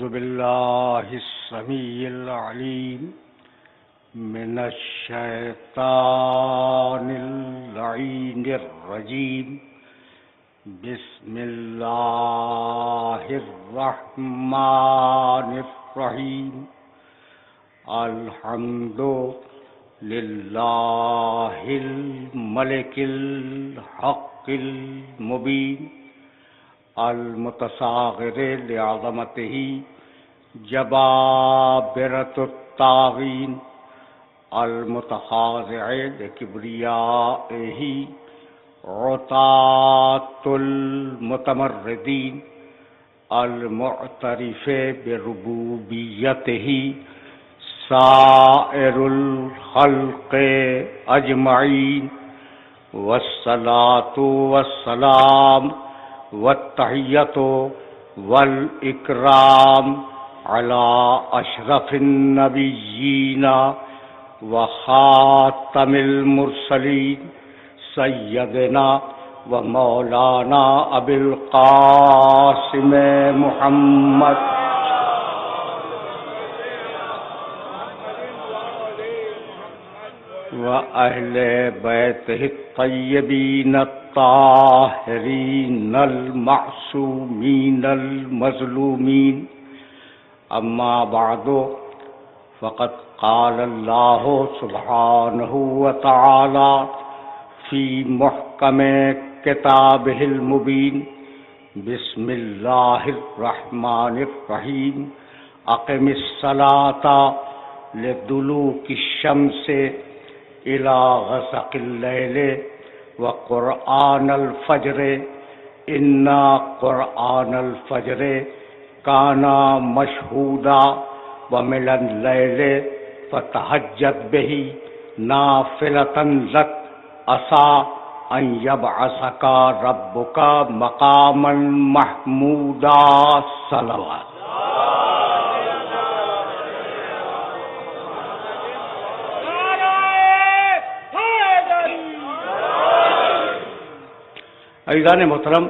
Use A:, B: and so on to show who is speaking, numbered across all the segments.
A: أعوذ بالله السميع العليم من الشيطان اللعين الرجيم. بسم الله الرحمن الرحيم. الحمد لله الملك الحق المبين المتصاغر لعظمته جبابرة الطاغين المتخاضع لكبريائه عطاة المتمردين المعترف بربوبيته سائر الخلق أجمعين. والصلاة والسلام والتحیۃ والاکرام علی اشرف النبیین وخاتم المرسلین سیدنا و مولانا ابی القاسم محمد و اہل بیتہ الطیبین الطاہرین المعصومین المظلومین. اما بعد فقد قال اللہ سبحانہ وتعالی فی محکم کتابہ المبین. بسم اللہ الرحمن الرحیم. اقم الصلاۃ لدلوک الشمس الى غسق اللیل وقرآن الفجر انا قرآن الفجر کان مشہودا ومن اللیل فتہجد بہ نافلۃ لک عسیٰ ان یبعثک ربک مقاما محمودا. صلوات. عزیزان محترم،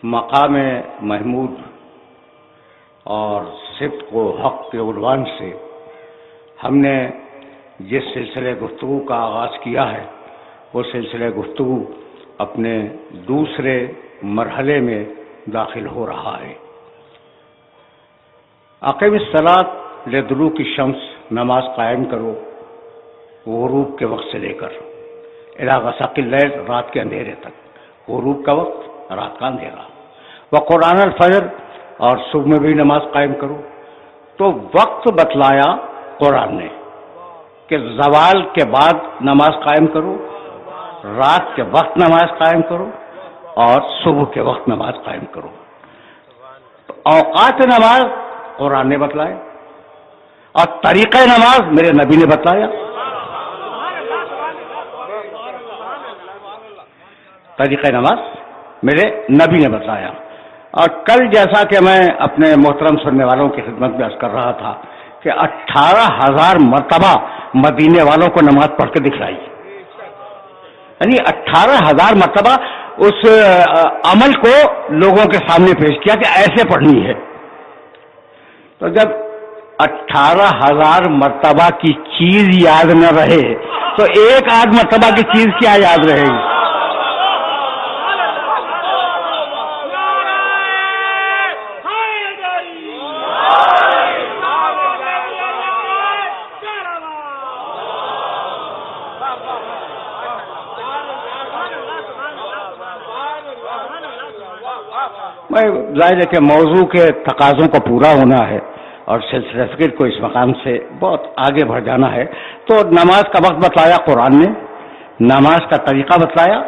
A: مقام محمود اور صدق و حق کے عنوان سے ہم نے جس سلسلے گفتگو کا آغاز کیا ہے وہ سلسلہ گفتگو اپنے دوسرے مرحلے میں داخل ہو رہا ہے. اقیم الصلاۃ لدلوک الشمس، نماز قائم کرو غروب کے وقت سے لے کر الی غسق اللیل، رات کے اندھیرے تک. غروب کا وقت، رات کا اندھیرا. وقرآن الفجر، اور صبح میں بھی نماز قائم کرو. تو وقت بتلایا قرآن نے کہ زوال کے بعد نماز قائم کرو، رات کے وقت نماز قائم کرو، اور صبح کے وقت نماز قائم کرو. تو اوقات نماز قرآن نے بتلائے اور طریقہ نماز میرے نبی نے بتلایا. طریقہ نماز میرے نبی نے بتایا. اور کل جیسا کہ میں اپنے محترم سننے والوں کی خدمت میں عرض کر رہا تھا کہ 18,000 مرتبہ مدینے والوں کو نماز پڑھ کے دکھلائی. یعنی 18,000 مرتبہ اس عمل کو لوگوں کے سامنے پیش کیا کہ ایسے پڑھنی ہے. تو جب 18,000 مرتبہ کی چیز یاد نہ رہے تو ایک آدھ مرتبہ کی چیز کیا یاد رہے گی؟ ظاہر ہے کہ موضوع کے تقاضوں کو پورا ہونا ہے اور سلسلہ فکر کو اس مقام سے بہت آگے بڑھ جانا ہے. تو نماز کا وقت بتلایا قرآن نے، نماز کا طریقہ بتلایا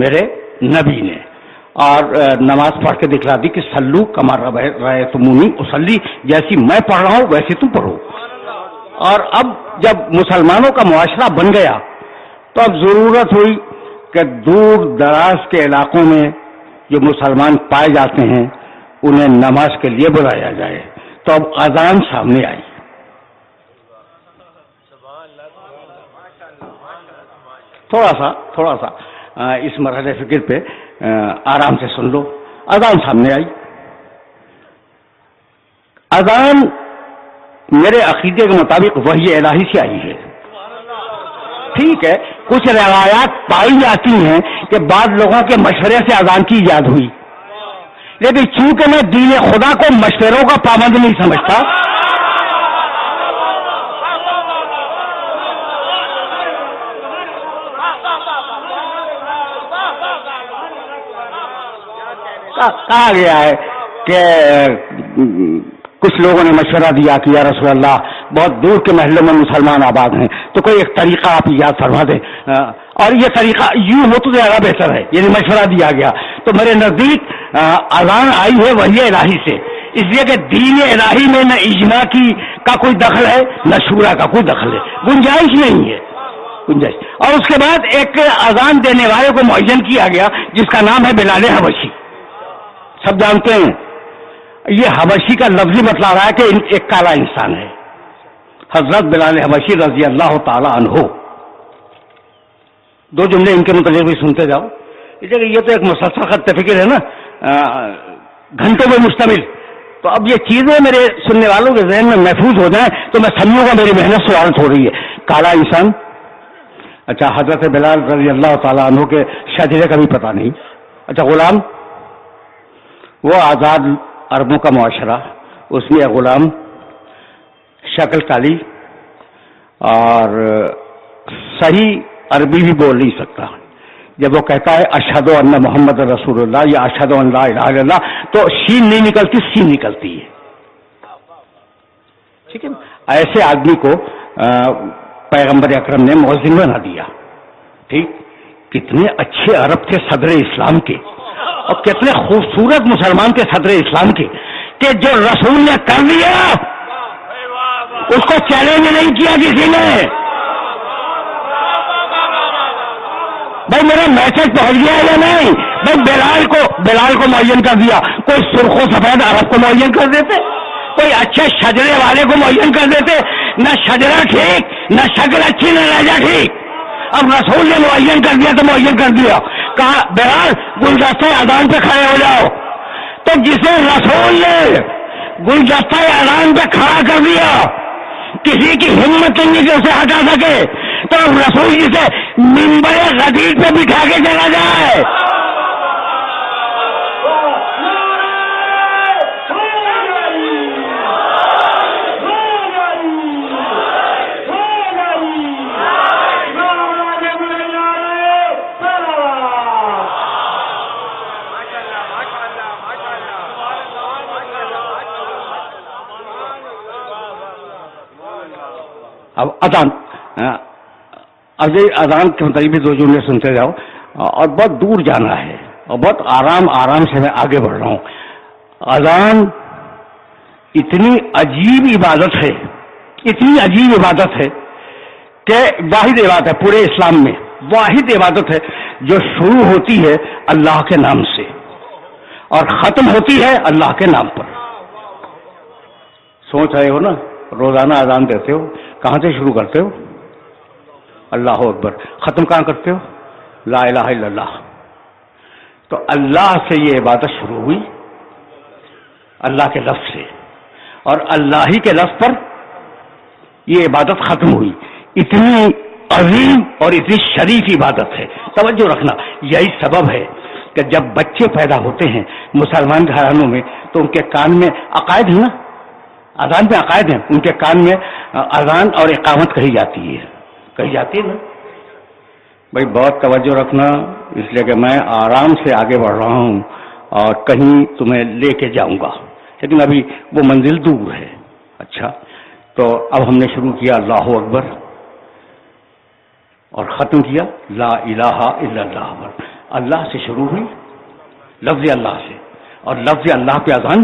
A: میرے نبی نے، اور نماز پڑھ کے دکھلا دی کہ صلو کما رأیتمونی اصلی، جیسی میں پڑھ رہا ہوں ویسے تم پڑھو. اور اب جب مسلمانوں کا معاشرہ بن گیا تو اب ضرورت ہوئی کہ دور دراز کے علاقوں میں جو مسلمان پائے جاتے ہیں انہیں نماز کے لیے بلایا جائے. تو اب اذان سامنے آئی. تھوڑا سا اس مرحلے فکر پہ آرام سے سن لو. اذان سامنے آئی. اذان میرے عقیدے کے مطابق وحی الہی سے آئی ہے. ٹھیک ہے، کچھ روایات پائی جاتی ہیں کہ بعض لوگوں کے مشورے سے اذان کی ایجاد ہوئی، لیکن چونکہ میں دین خدا کو مشوروں کا پابند نہیں سمجھتا، کہا گیا ہے کہ کچھ لوگوں نے مشورہ دیا کہ یا رسول اللہ بہت دور کے محلوں میں مسلمان آباد ہیں، تو کوئی ایک طریقہ آپ ایجاد فرما دیں، اور یہ طریقہ یوں ہو تو زیادہ بہتر ہے، یعنی مشورہ دیا گیا. تو میرے نزدیک اذان آئی ہے وحی الہی سے، اس لیے کہ دین الہی میں نہ اجماع کا کوئی دخل ہے نہ شورا کا کوئی دخل ہے، گنجائش نہیں ہے گنجائش. اور اس کے بعد ایک اذان دینے والے کو معین کیا گیا جس کا نام ہے بلال حبشی. سب جانتے ہیں یہ حبشی کا لفظی بتلا رہا ہے کہ ایک کالا انسان ہے. حضرت بلال حبشی رضی اللہ تعالی عنہ، دو جملے ان کے متعلق بھی سنتے جاؤ. یہ تو ایک مسلسل خط فکر ہے نا، گھنٹوں میں مشتمل. تو اب یہ چیزیں میرے سننے والوں کے ذہن میں محفوظ ہو جائیں تو میں سمجھوں گا میری محنت سوالت ہو رہی ہے. کالا انسان، اچھا حضرت بلال رضی اللہ تعالیٰ عنہ کے شجرے کا بھی پتہ نہیں. اچھا غلام، وہ آزاد عربوں کا معاشرہ، اس میں غلام شکل کالی اور صحیح عربی بھی بول نہیں سکتا. جب وہ کہتا ہے اشہد ان محمد رسول اللہ یا اشہد ان لا الہ الا اللہ تو شین نہیں نکلتی، سین نکلتی ہے. ٹھیک ہے، ایسے آدمی کو پیغمبر اکرم نے مؤذن بنا دیا. ٹھیک، کتنے اچھے عرب تھے صدر اسلام کے، اور کتنے خوبصورت مسلمان کے صدر اسلام کے، کہ جو رسول نے کر دیا اس کو چیلنج نہیں کیا کسی نے. بھائی میرا میسج پہنچ گیا یا نہیں؟ بھائی بلال کو معین کر دیا، کوئی سرخ و سفید عرب کو معین کر دیتے، کوئی اچھے شجرے والے کو معین کر دیتے. نہ شجرا ٹھیک، نہ شکل اچھی، نہ لہجہ ٹھیک. اب رسول نے معین کر دیا تو معین کر دیا. کہا بلال گلدستہ اذان پہ کھڑے ہو جاؤ. تو جسے رسول نے گلدستہ اذان پہ کھڑا کر دیا، کسی کی ہمت نہیں کہ اسے ہٹا سکے، تو رسول جسے منبر غدیر پہ بٹھا کے چلا جائے. اب اذان کے مطابق دو جملے سنتے جاؤ، اور بہت دور جانا ہے اور بہت آرام سے میں آگے بڑھ رہا ہوں. اذان اتنی عجیب عبادت ہے، اتنی عجیب عبادت ہے کہ واحد عبادت ہے پورے اسلام میں، واحد عبادت ہے جو شروع ہوتی ہے اللہ کے نام سے اور ختم ہوتی ہے اللہ کے نام پر. سوچ رہے ہو نا، روزانہ اذان دیتے ہو، کہاں سے شروع کرتے ہو؟ اللہ اکبر. ختم کہاں کرتے ہو؟ لا الہ الا اللہ. تو اللہ سے یہ عبادت شروع ہوئی، اللہ کے لفظ سے، اور اللہ ہی کے لفظ پر یہ عبادت ختم ہوئی. اتنی عظیم اور اتنی شریف عبادت ہے. توجہ رکھنا، یہی سبب ہے کہ جب بچے پیدا ہوتے ہیں مسلمان گھرانوں میں تو ان کے کان میں عقائد ہے نا، اذان میں عقائد ہیں، ان کے کان میں اذان اور اقامت کہی جاتی ہے نا. بھائی بہت توجہ رکھنا، اس لیے کہ میں آرام سے آگے بڑھ رہا ہوں اور کہیں تمہیں لے کے جاؤں گا، لیکن ابھی وہ منزل دور ہے. اچھا، تو اب ہم نے شروع کیا اللہ اکبر اور ختم کیا لا الہ الا اللہ پر. اللہ سے شروع ہوئی، لفظ اللہ سے، اور لفظ اللہ پہ اذان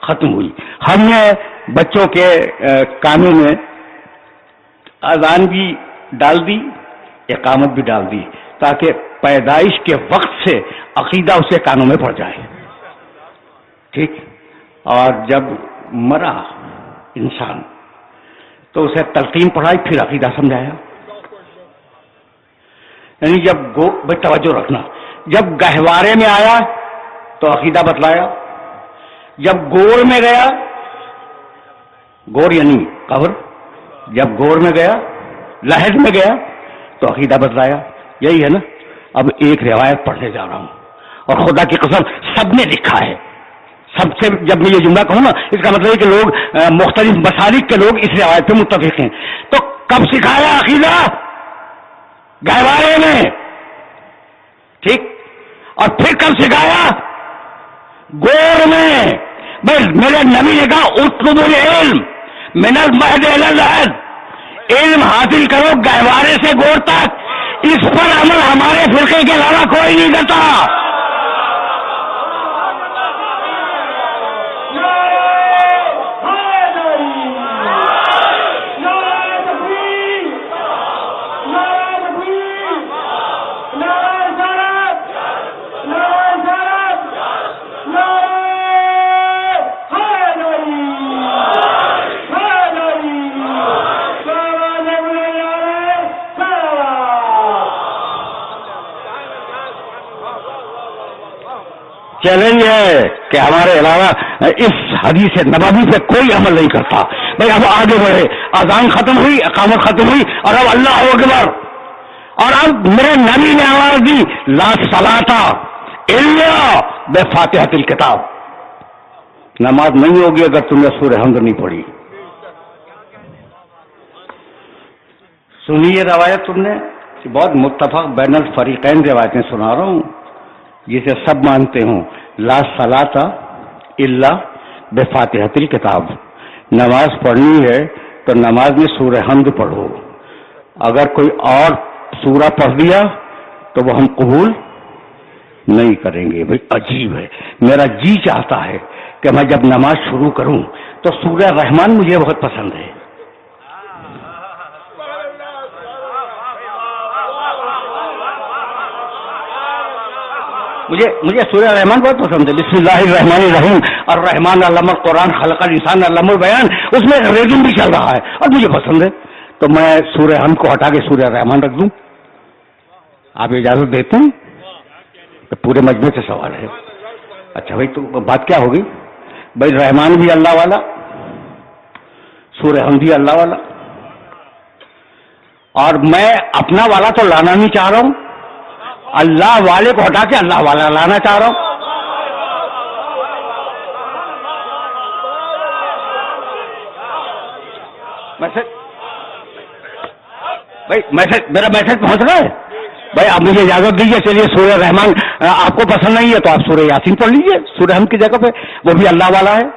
A: ختم ہوئی. ہم نے بچوں کے کانوں میں اذان بھی ڈال دی، اقامت بھی ڈال دی، تاکہ پیدائش کے وقت سے عقیدہ اسے کانوں میں پڑ جائے. ٹھیک، اور جب مرا انسان تو اسے تلقین پڑھائی، پھر عقیدہ سمجھایا. یعنی جب توجہ رکھنا، جب گہوارے میں آیا تو عقیدہ بتلایا، جب گور میں گیا گور یعنی قبر. جب گور میں گیا، لحد میں گیا تو عقیدہ بدلایا. یہی ہے نا. اب ایک روایت پڑھنے جا رہا ہوں اور خدا کی قسم سب نے لکھا ہے. سب سے جب میں یہ جملہ کہوں نا اس کا مطلب ہے کہ لوگ مختلف مسالک کے لوگ اس روایت پہ متفق ہیں. تو کب سکھایا عقیدہ؟ گہوارے میں. ٹھیک. اور پھر کب سکھایا؟ گور میں. بس میرے نبی نے کہا اطلبوا العلم من المہد الی اللحد. علم حاصل کرو گہوارے سے گور تک. اس پر عمل ہمارے فرقے کے علاوہ کوئی نہیں کرتا. چیلنج ہے کہ ہمارے علاوہ اس حدیث نبوی پہ کوئی عمل نہیں کرتا. بھائی اب آگے بڑھے. اذان ختم ہوئی، اقامت ختم ہوئی اور اب اللہ اکبر. اور اب میرے نبی نے آواز دی لا صلاۃ الا بفاتحۃ الکتاب. نماز نہیں ہوگی اگر تم نے سورہ حمد نہیں پڑھی. سنی یہ روایت تم نے. بہت متفق بین الفریقین روایتیں سنا رہا ہوں جسے سب مانتے ہوں. لا صلاۃ الا بفاتحۃ الکتاب. نماز پڑھنی ہے تو نماز میں سورہ حمد پڑھو. اگر کوئی اور سورہ پڑھ دیا تو وہ ہم قبول نہیں کریں گے. بھائی عجیب ہے. میرا جی چاہتا ہے کہ میں جب نماز شروع کروں تو سورہ رحمان مجھے بہت پسند ہے. مجھے سورہ رحمان بہت پسند ہے. بسم اللہ الرحمن الرحیم. الرحمن علم القرآن خلق الانسان علم البیان. اس میں ریڈنگ بھی چل رہا ہے اور مجھے پسند ہے تو میں سورہ حمد کو ہٹا کے سورہ رحمان رکھ دوں. آپ اجازت دیتے ہیں؟ تو پورے مجمع سے سوال ہے. اچھا بھائی تو بات کیا ہوگی؟ بھائی رحمان بھی اللہ والا، سورہ حمد بھی اللہ والا، اور میں اپنا والا تو لانا نہیں چاہ رہا ہوں. اللہ والے کو ہٹا کے اللہ والا لانا چاہ رہا ہوں. میرا میسج پہنچ رہا ہے؟ بھائی آپ مجھے اجازت دیجیے. چلیے سورہ رحمان آپ کو پسند نہیں ہے تو آپ سورہ یاسین پڑھ لیجیے سورہ حمد کی جگہ پہ. وہ بھی اللہ والا ہے.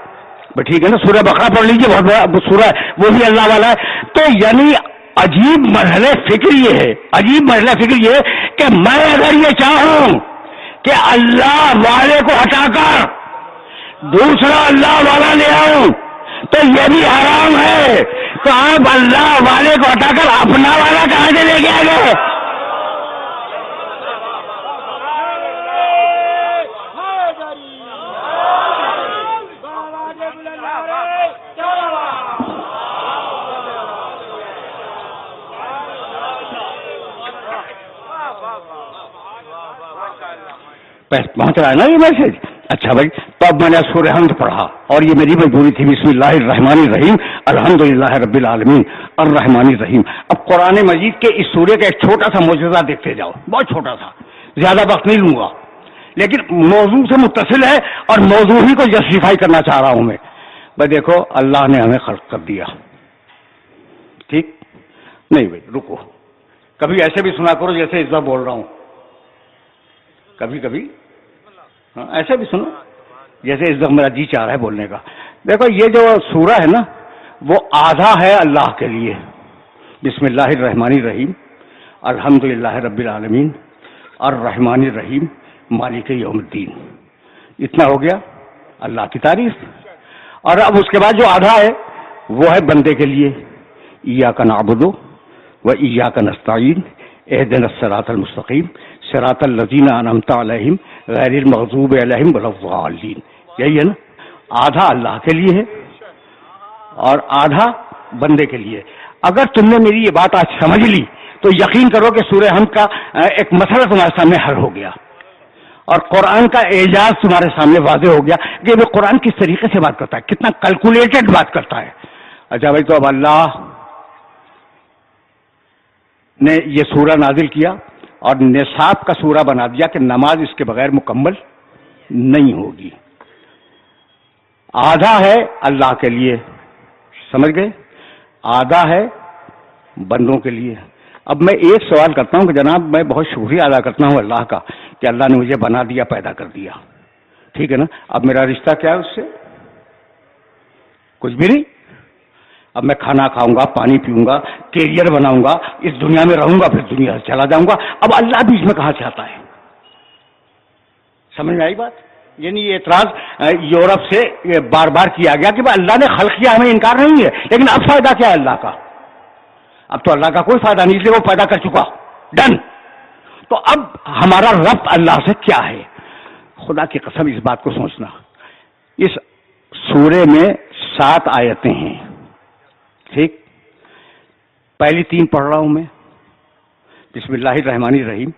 A: بھائی ٹھیک ہے نا. سورہ بقرہ پڑھ لیجیے، بہت بڑا سورہ ہے، وہ بھی اللہ والا ہے. تو یعنی عجیب مرحلہ فکر یہ ہے، عجیب مرحلہ فکر یہ ہے کہ میں اگر یہ چاہوں کہ اللہ والے کو ہٹا کر دوسرا اللہ والا لے آؤں تو یہ بھی حرام ہے. تو آپ اللہ والے کو ہٹا کر اپنا والا کہاں سے لے کے آ گئے؟ پہنچ رہا ہے نا یہ میسج؟ اچھا بھائی تو اب میں نے سورہ حمد پڑھا اور یہ میری مجبوری تھی. بسم اللہ الرحمن الرحیم الحمدللہ رب العالمین الرحمن الرحیم. اب قرآن مجید کے اس سورے کا ایک چھوٹا سا معجزہ دیکھتے جاؤ. بہت چھوٹا سا، زیادہ وقت نہیں لوں گا، لیکن موضوع سے متصل ہے اور موضوع ہی کو جسٹیفائی کرنا چاہ رہا ہوں میں. بھائی دیکھو اللہ نے ہمیں خلق کر دیا. ٹھیک نہیں بھائی رکو. کبھی ایسے بھی سنا کرو جیسے اس بار بول رہا ہوں. کبھی کبھی ایسے بھی سنو جیسے اس وقت میرا جی چاہ رہا ہے بولنے کا. دیکھو یہ جو سورہ ہے نا وہ آدھا ہے اللہ کے لیے. بسم اللہ الرحمن الرحیم الحمدللہ رب العالمین الرحمن الرحیم مالک یوم الدین. اتنا ہو گیا اللہ کی تعریف. اور اب اس کے بعد جو آدھا ہے وہ ہے بندے کے لیے. ایاک نعبد و ایاک نستعین اہدنا الصراط المستقیم صراط الذین انعمت علیہم غیر المغضوب علیہم ولا الضالین. یہی ہے نا. آدھا اللہ کے لیے ہے اور آدھا بندے کے لیے. اگر تم نے میری یہ بات آج سمجھ لی تو یقین کرو کہ سورہ حمد کا ایک مسئلہ تمہارے سامنے حل ہو گیا اور قرآن کا اعجاز تمہارے سامنے واضح ہو گیا کہ وہ قرآن کس طریقے سے بات کرتا ہے، کتنا کیلکولیٹڈ بات کرتا ہے. اچھا بھائی، تو اب اللہ نے یہ سورہ نازل کیا اور نصاب کا سورہ بنا دیا کہ نماز اس کے بغیر مکمل نہیں ہوگی. آدھا ہے اللہ کے لیے، سمجھ گئے، آدھا ہے بندوں کے لیے. اب میں ایک سوال کرتا ہوں کہ جناب میں بہت شکریہ ادا کرتا ہوں اللہ کا کہ اللہ نے مجھے بنا دیا، پیدا کر دیا، ٹھیک ہے نا. اب میرا رشتہ کیا ہے اس سے؟ کچھ بھی نہیں. اب میں کھانا کھاؤں گا، پانی پیوں گا، کیریئر بناؤں گا، اس دنیا میں رہوں گا، پھر دنیا سے چلا جاؤں گا. اب اللہ بیچ میں کہاں سے آتا ہے؟ سمجھ میں آئی بات؟ یعنی یہ اعتراض یورپ سے بار بار کیا گیا کہ بھائی اللہ نے خلق کیا، ہمیں انکار نہیں ہے، لیکن اب فائدہ کیا ہے اللہ کا؟ اب تو اللہ کا کوئی فائدہ نہیں، اس لیے وہ پیدا کر چکا، ڈن. تو اب ہمارا ربط اللہ سے کیا ہے؟ خدا کی قسم اس بات کو سوچنا. اس سورے میں 7 آیتیں ہیں، ٹھیک. پہلی 3 پڑھ رہا ہوں میں. بسم اللہ الرحمن الرحیم،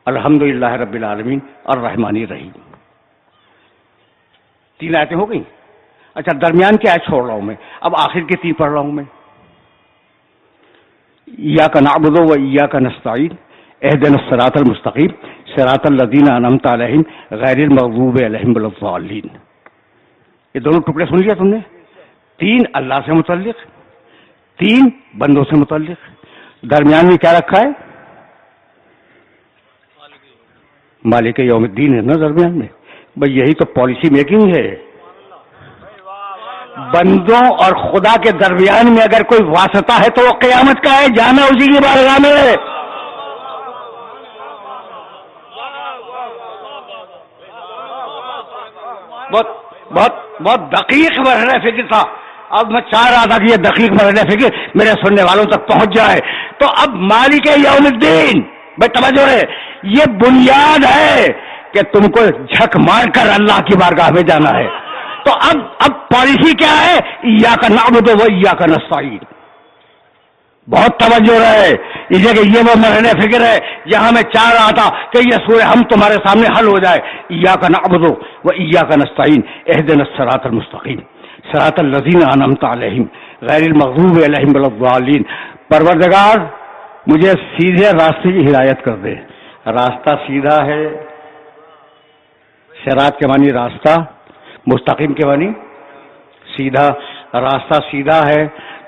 A: الحمدللہ رب العالمین الرحمن الرحیم. 3 آیتیں ہو گئی. اچھا درمیان کی آیت چھوڑ رہا ہوں میں، اب آخر کی 3 پڑھ رہا ہوں میں. ایاک نعبد و ایاک نستعین اہدنا الصراط المستقیم صراط الذین انعمت علیہم غیر المغضوب علیہم ولا الضالین. یہ دونوں ٹکڑے سن لیا تم نے؟ 3 اللہ سے متعلق، 3 بندوں سے متعلق. درمیان میں کیا رکھا ہے؟ مالک یوم الدین ہے نا درمیان میں. بھائی یہی تو پالیسی میکنگ ہے. بندوں اور خدا کے درمیان میں اگر کوئی واسطہ ہے تو وہ قیامت کا ہے، جانا اسی کی بارگاہ میں. بہت بہت بہت دقیق مرحلہ فکر تھا. اب میں چاہ رہا تھا کہ یہ دقیق مرحلہ فکر میرے سننے والوں تک پہنچ جائے. تو اب مالک یوم الدین، بھائی توجہ رہے، یہ بنیاد ہے کہ تم کو جھک مار کر اللہ کی بارگاہ میں جانا ہے. تو اب پالیسی کیا ہے؟ ایاک نعبد و ایاک نستعین. بہت توجہ رہے، یہ وہ مرحلہ فکر ہے جہاں میں چاہ رہا تھا کہ یہ سورہ ہم تمہارے سامنے حل ہو جائے. ایاک نعبد و ایاک نستعین اہدنا الصراط المستقیم صراط الذین انعمت علیہم غیر المغضوب علیہم ولا الضالین. پروردگار مجھے سیدھے راستے کی ہدایت کر دے. راستہ سیدھا ہے، صراط کے معنی راستہ، مستقیم کے معنی سیدھا. راستہ سیدھا ہے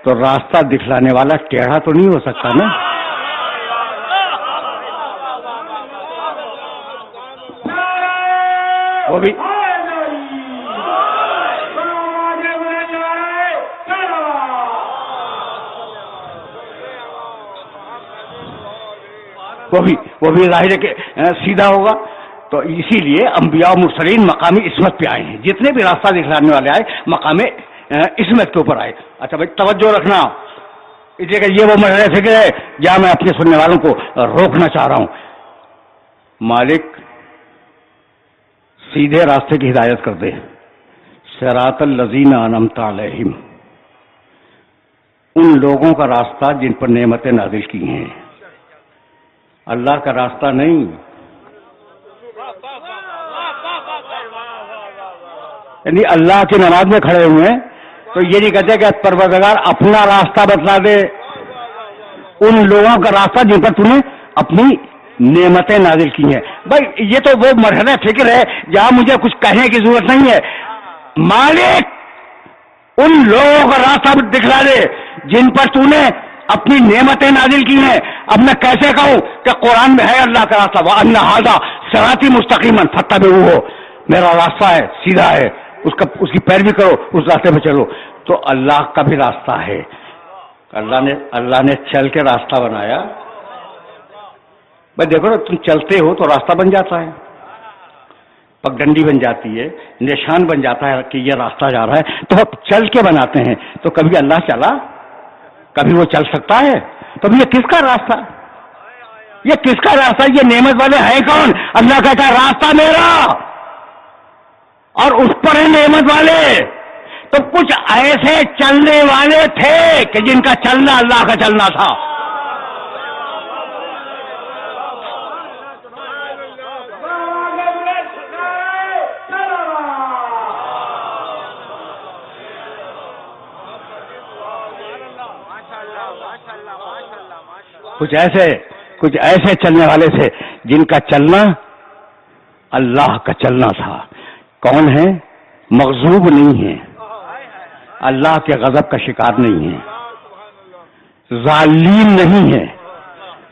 A: تو راستہ دکھلانے والا ٹیڑھا تو نہیں ہو سکتا نا. وہ بھی ظاہر ہے کہ سیدھا ہوگا. تو اسی لیے انبیاء و مرسلین مقامی عصمت پہ آئے ہیں. جتنے بھی راستہ دکھلانے والے آئے مقام عصمت کے اوپر آئے. اچھا بھائی توجہ رکھنا، اس لیے کہ یہ وہ مرحلہ فکر ہے جہاں میں اپنے سننے والوں کو روکنا چاہ رہا ہوں. مالک سیدھے راستے کی ہدایت کر دے. صراط الذین انعمت علیہم، ان لوگوں کا راستہ جن پر نعمتیں نازل کی ہیں، اللہ کا راستہ نہیں. یعنی اللہ کی نماز میں کھڑے ہوئے ہیں تو یہ نہیں کہتے کہ پروردگار اپنا راستہ بتلا دے، ان لوگوں کا راستہ جن پر تم نے اپنی نعمتیں نازل کی ہیں. بھائی یہ تو وہ مرحلہ فکر ہے جہاں مجھے کچھ کہنے کی ضرورت نہیں ہے. مالک ان لوگوں کا راستہ دکھلا دے جن پر تو نے اپنی نعمتیں نازل کی ہیں. اب میں کیسے کہوں کہ قرآن میں ہے اللہ کا راستہ، وَأَنَّ هَذَا صِرَاطِي مُسْتَقِيمًا فَاتَّبِعُوهُ، میرا راستہ ہے، سیدھا ہے، اس کی پیروی کرو، اس راستے پہ چلو. تو اللہ کا بھی راستہ ہے. اللہ نے چل کے راستہ بنایا. بھائی دیکھو نا، تم چلتے ہو تو راستہ بن جاتا ہے، پگڈنڈی بن جاتی ہے، نشان بن جاتا ہے کہ یہ راستہ جا رہا ہے. تو ہم چل کے بناتے ہیں. تو کبھی اللہ چلا، کبھی وہ چل سکتا ہے؟ تو یہ کس کا راستہ؟ یہ کس کا راستہ؟ یہ نعمت والے ہیں کون؟ اللہ کہتا ہے راستہ میرا، اور اس پر ہے نعمت والے. تو کچھ ایسے چلنے والے تھے کہ جن کا چلنا اللہ کا چلنا تھا. کچھ ایسے چلنے والے تھے جن کا چلنا اللہ کا چلنا تھا. کون ہے؟ مغضوب نہیں ہے، اللہ کے غضب کا شکار نہیں ہے، ظالم نہیں ہے.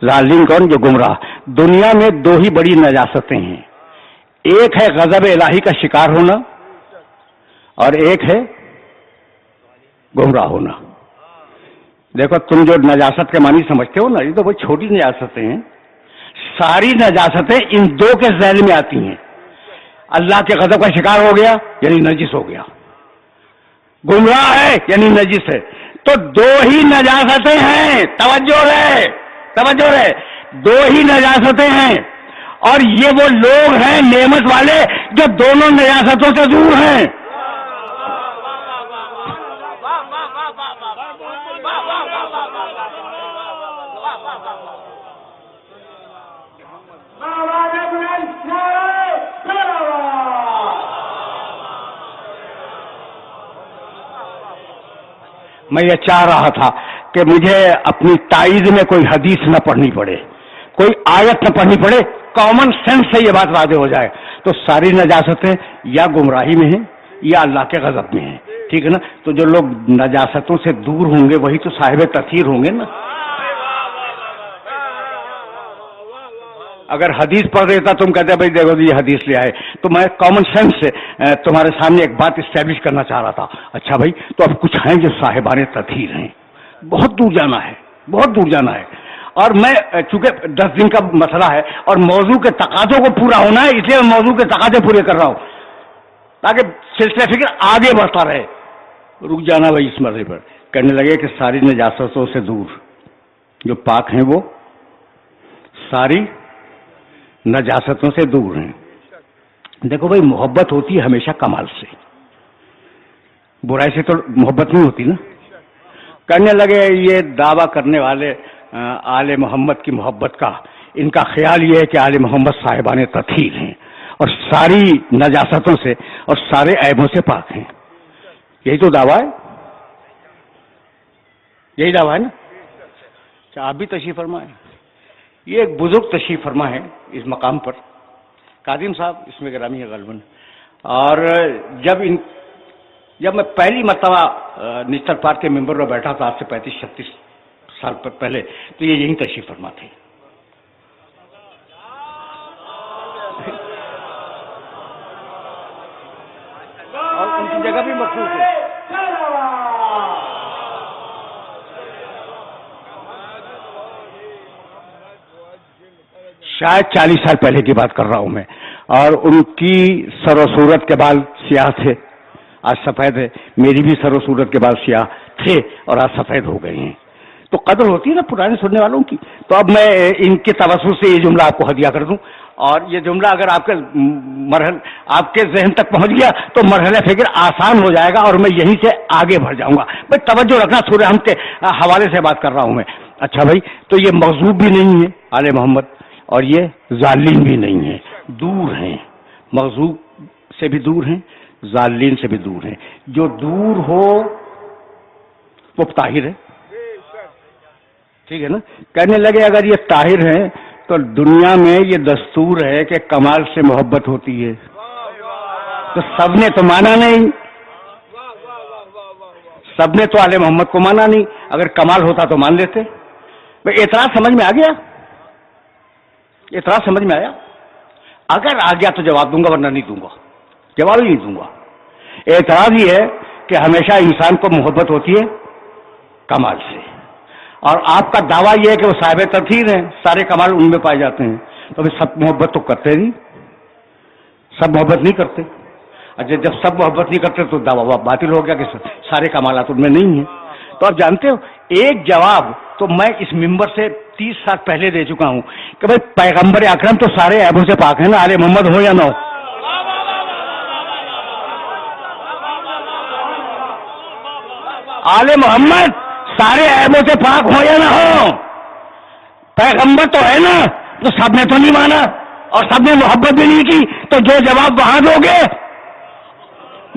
A: ظالم کون؟ جو گمراہ. دنیا میں دو ہی بڑی نجاستیں ہیں، ایک ہے غضب الہی کا شکار ہونا اور ایک ہے گمراہ ہونا. دیکھو تم جو نجاست کے معنی سمجھتے ہو نا، یہ تو بہت چھوٹی نجاستیں ہیں. ساری نجاستیں ان دو کے ذیل میں آتی ہیں. اللہ کے غضب کا شکار ہو گیا یعنی نجس ہو گیا، گمراہ ہے یعنی نجس ہے. تو دو ہی نجاستیں ہیں. توجہ رہے، دو ہی نجاستیں ہیں. اور یہ وہ لوگ ہیں نعمت والے جو دونوں نجاستوں سے دور ہیں. میں یہ چاہ رہا تھا کہ مجھے اپنی تائید میں کوئی حدیث نہ پڑھنی پڑے، کوئی آیت نہ پڑھنی پڑے، کامن سینس سے یہ بات واضح ہو جائے. تو ساری نجاستیں یا گمراہی میں ہیں یا اللہ کے غضب میں ہیں. ٹھیک ہے نا؟ تو جو لوگ نجاستوں سے دور ہوں گے وہی تو صاحب تطہیر ہوں گے نا. اگر حدیث پڑھ دیتا تم کہتے بھائی دیکھو یہ حدیث لے آئے، تو میں کامن سینس سے تمہارے سامنے ایک بات اسٹیبلش کرنا چاہ رہا تھا. اچھا بھائی، تو اب کچھ ہیں جو صاحبان تطہیر ہیں، بہت دور جانا ہے، بہت دور جانا ہے. اور میں چونکہ 10 دن کا مسئلہ ہے اور موضوع کے تقاضوں کو پورا ہونا ہے، اس لیے میں موضوع کے تقاضے پورے کر رہا ہوں تاکہ سلسلہ فکر آگے بڑھتا رہے. رک جانا بھائی اس مرحلے پر. کہنے لگے کہ ساری نجاستوں سے دور جو پاک ہیں وہ ساری نجاستوں سے دور ہیں. دیکھو بھائی، محبت ہوتی ہے ہمیشہ کمال سے، برائی سے تو محبت نہیں ہوتی نا. کہنے لگے یہ دعویٰ کرنے والے آل محمد کی محبت کا، ان کا خیال یہ ہے کہ آل محمد صاحبان تطہیر ہیں اور ساری نجاستوں سے اور سارے عیبوں سے پاک ہیں. یہی تو دعویٰ ہے، یہی دعویٰ ہے نا. اچھا، آپ بھی تشریف فرمائیں. یہ ایک بزرگ تشریف فرما ہے اس مقام پر، قادم صاحب اس میں گرامی ہے غالباً. اور جب میں پہلی مرتبہ نشتر پارک کے ممبر پر بیٹھا تھا آج سے 35-36 سال پہلے، تو یہ یہیں تشریف فرما تھے. اور ان کی جگہ بھی مخصوص ہے. شاید 40 سال پہلے کی بات کر رہا ہوں میں. اور ان کی سر و صورت کے بال سیاہ تھے، آج سفید ہے. میری بھی سر و صورت کے بال سیاہ تھے اور آج سفید ہو گئے ہیں. تو قدر ہوتی ہے نا پرانے سننے والوں کی. تو اب میں ان کے توسط سے یہ جملہ آپ کو ہدیہ کر دوں، اور یہ جملہ اگر آپ کے ذہن تک پہنچ گیا تو مرحلہ فکر آسان ہو جائے گا اور میں یہیں سے آگے بڑھ جاؤں گا. بھائی توجہ رکھنا، سورہ حمد کے حوالے سے بات کر رہا ہوں میں. اچھا بھائی، تو یہ مغضوب بھی نہیں ہے آل محمد اور یہ ظالم بھی نہیں ہے، دور ہیں. مغضوب سے بھی دور ہیں، ظالم سے بھی دور ہیں. جو دور ہو وہ طاہر ہے. ٹھیک ہے نا؟ کہنے لگے اگر یہ طاہر ہیں تو دنیا میں یہ دستور ہے کہ کمال سے محبت ہوتی ہے. تو سب نے تو مانا نہیں، سب نے تو آل محمد کو مانا نہیں. اگر کمال ہوتا تو مان لیتے. بھائی اعتراض سمجھ میں آ گیا؟ اعتراض سمجھ میں آیا؟ اگر آ گیا تو جواب دوں گا، ورنہ نہیں دوں گا، جواب ہی نہیں دوں گا. اعتراض یہ ہے کہ ہمیشہ انسان کو محبت ہوتی ہے کمال سے، اور آپ کا دعویٰ یہ ہے کہ وہ صاحب تطہیر ہیں، سارے کمال ان میں پائے جاتے ہیں. تو پھر سب محبت تو کرتے نہیں، سب محبت نہیں کرتے. اچھا، جب سب محبت نہیں کرتے تو دعویٰ باطل ہو گیا کہ سارے کمالات ان میں نہیں ہیں. تو آپ جانتے ہو ایک جواب تو میں اس ممبر سے 30 سال پہلے دے چکا ہوں کہ بھائی پیغمبر اکرم تو سارے عیبوں سے پاک ہیں نا، آل محمد ہو یا نہ ہو. آل محمد سارے عیبوں سے پاک ہو یا نہ ہو، پیغمبر تو ہے نا. تو سب نے تو نہیں مانا اور سب نے محبت بھی نہیں کی. تو جو جواب وہاں دو گے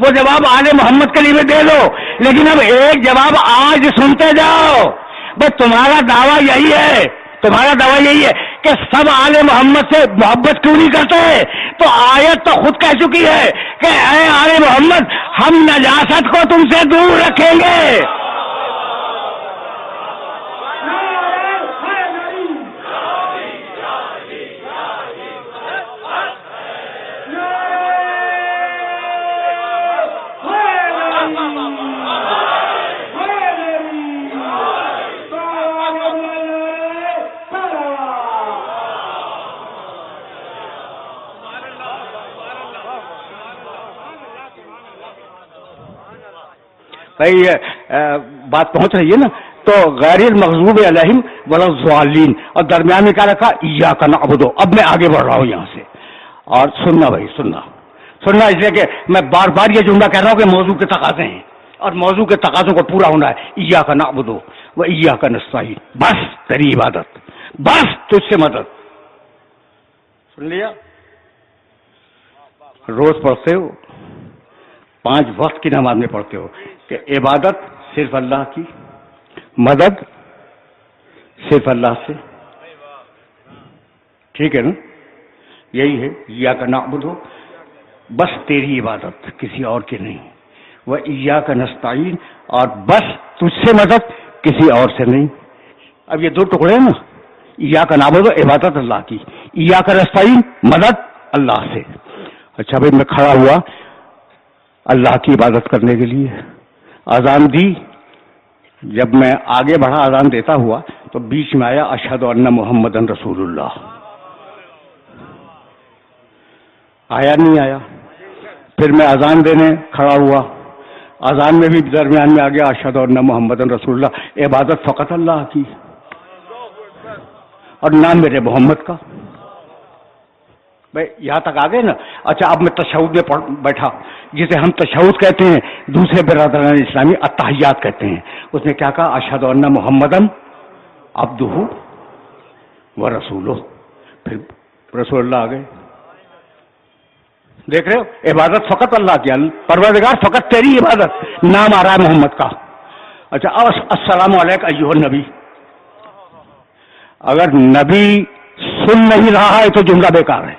A: وہ جواب آل محمد کے لیے دے دو. لیکن اب ایک جواب آج سنتے جاؤ. بس تمہارا دعویٰ یہی ہے، تمہارا دعویٰ یہی ہے کہ سب آل محمد سے محبت کیوں نہیں کرتے؟ تو آیت تو خود کہہ چکی ہے کہ اے آل محمد ہم نجاست کو تم سے دور رکھیں گے۔ بھائی بات پہنچ رہی ہے نا؟ تو غیر المغضوب علیہم ولا الضالین، اور درمیان میں کیا رکھا؟ ایاک نعبد۔ اب میں آگے بڑھ رہا ہوں یہاں سے، اور سننا بھائی، سننا اس لیے کہ میں بار بار یہ جملہ کہہ رہا ہوں کہ موضوع کے تقاضے ہیں، اور موضوع کے تقاضوں کو پورا ہونا ہے۔ ایاک نعبد و ایاک نستعین، بس تیری عبادت، بس تجھ سے مدد۔ سن لیا؟ روز پڑھتے ہو، 5 وقت کی نماز میں پڑھتے ہو کہ عبادت صرف اللہ کی، مدد صرف اللہ سے، ٹھیک ہے نا؟ یہی ہے ایاک نعبد، بس تیری عبادت، کسی اور کی نہیں، و ایاک نستعین، اور بس تجھ سے مدد، کسی اور سے نہیں۔ اب یہ 2 ٹکڑے ہیں نا، ایاک نعبد عبادت اللہ کی، ایاک نستعین مدد اللہ سے۔ اچھا بھائی، میں کھڑا ہوا اللہ کی عبادت کرنے کے لیے، اذان دی، جب میں آگے بڑھا اذان دیتا ہوا تو بیچ میں آیا اشہد ان محمدن رسول اللہ، آیا نہیں آیا؟ پھر میں اذان دینے کھڑا ہوا، اذان میں بھی درمیان میں آ گیا اشہد ان محمدن رسول اللہ، عبادت فقط اللہ کی اور نام میرے محمد کا۔ بھائی یہاں تک آ گئے نا؟ اچھا اب میں تشہد میں بیٹھا، جسے ہم تشہد کہتے ہیں، دوسرے برادران اسلامی التحیات کہتے ہیں۔ اس نے کیا کہا؟ اشہد ان محمدن عبدہ و رسولہ، پھر رسول اللہ آ گئے۔ دیکھ رہے ہو؟ عبادت فقط اللہ کی، پروردگار فقط تیری عبادت، نام آ رہا ہے محمد کا۔ اچھا اب السلام علیکم ایھا النبی، اگر نبی سن نہیں رہا ہے تو جملہ بیکار ہے۔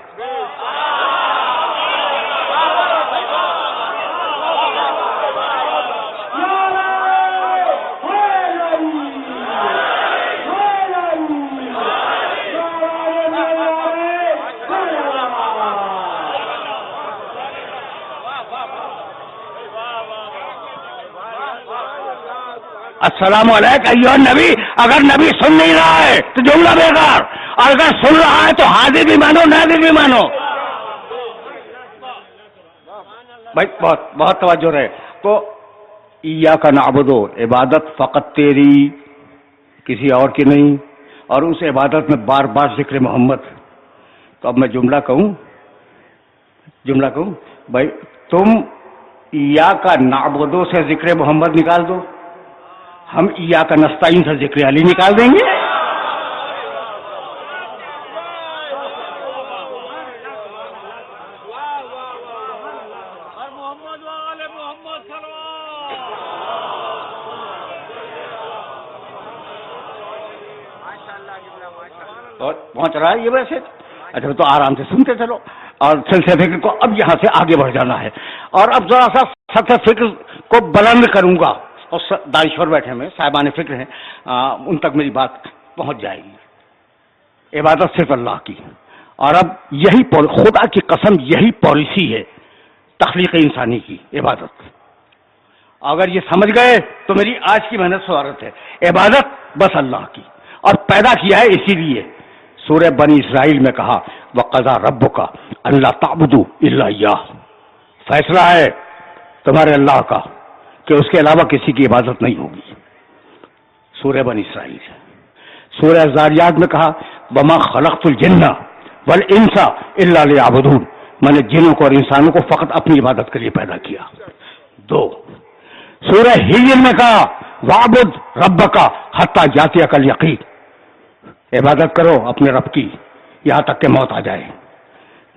A: السلام علیکم ایھا النبی، اگر نبی سن نہیں رہا ہے تو جملہ بیکار، اور اگر سن رہا ہے تو حاضر بھی مانو، ناظر بھی مانو۔ بھائی بہت توجہ رہے۔ تو ایاک نعبد، عبادت فقط تیری، کسی اور کی نہیں، اور اس عبادت میں بار بار ذکر محمد۔ تو اب میں جملہ کہوں بھائی تم ایاک نعبد سے ذکر محمد نکال دو، ہم ایاک نستعین سے ذکر علی نکال دیں گے۔ پہنچ رہا ہے یہ ویسے؟ اچھا تو آرام سے سنتے چلو، اور سلسلے فکر کو اب یہاں سے آگے بڑھ جانا ہے، اور اب ذرا سا سطح فکر کو بلند کروں گا، اور دانشور بیٹھے میں صاحبان فکر ہیں، ان تک میری بات پہنچ جائے گی۔ عبادت صرف اللہ کی، اور اب یہی خدا کی قسم یہی پالیسی ہے تخلیق انسانی کی، عبادت۔ اگر یہ سمجھ گئے تو میری آج کی محنت سوارت ہے۔ عبادت بس اللہ کی، اور پیدا کیا ہے اسی لیے۔ سورہ بنی اسرائیل میں کہا وَقَضَىٰ رَبُّكَ أَلَّا تَعْبُدُوا إِلَّا إِيَّاهُ، فیصلہ ہے تمہارے اللہ کا کہ اس کے علاوہ کسی کی عبادت نہیں ہوگی۔ سورہ بنی اسرائیل۔ سورہ زاریات میں کہا وَمَا خَلَقْتُ الْجِنَّ وَالْإِنسَ إِلَّا لِيَعْبُدُونِ، میں نے جنوں کو اور انسانوں کو فقط اپنی عبادت کے لیے پیدا کیا۔ 2 سورہ ہجر میں کہا وَاعْبُدْ رَبَّكَ حَتَّىٰ يَأْتِيَكَ الْيَقِينُ، عبادت کرو اپنے رب کی یہاں تک کہ موت آ جائے۔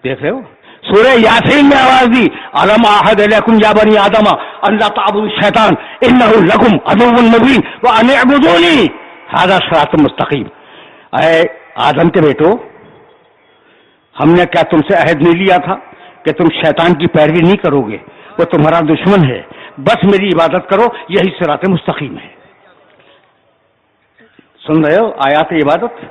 A: دیکھ رہے ہو؟ سورہ یاسین میں آواز دی الم اعہد الیکم یا بنی آدم ان لا تعبدوا الشیطان انہ لکم عدو مبین وان اعبدونی، ھذا صراط مستقیم. اے آدم کے بیٹو، ہم نے کیا تم سے عہد نہیں لیا تھا کہ تم شیطان کی پیروی نہیں کرو گے؟ وہ تمہارا دشمن ہے، بس میری عبادت کرو، یہی صراط مستقیم ہے. سن رہے ہو آیات عبادت؟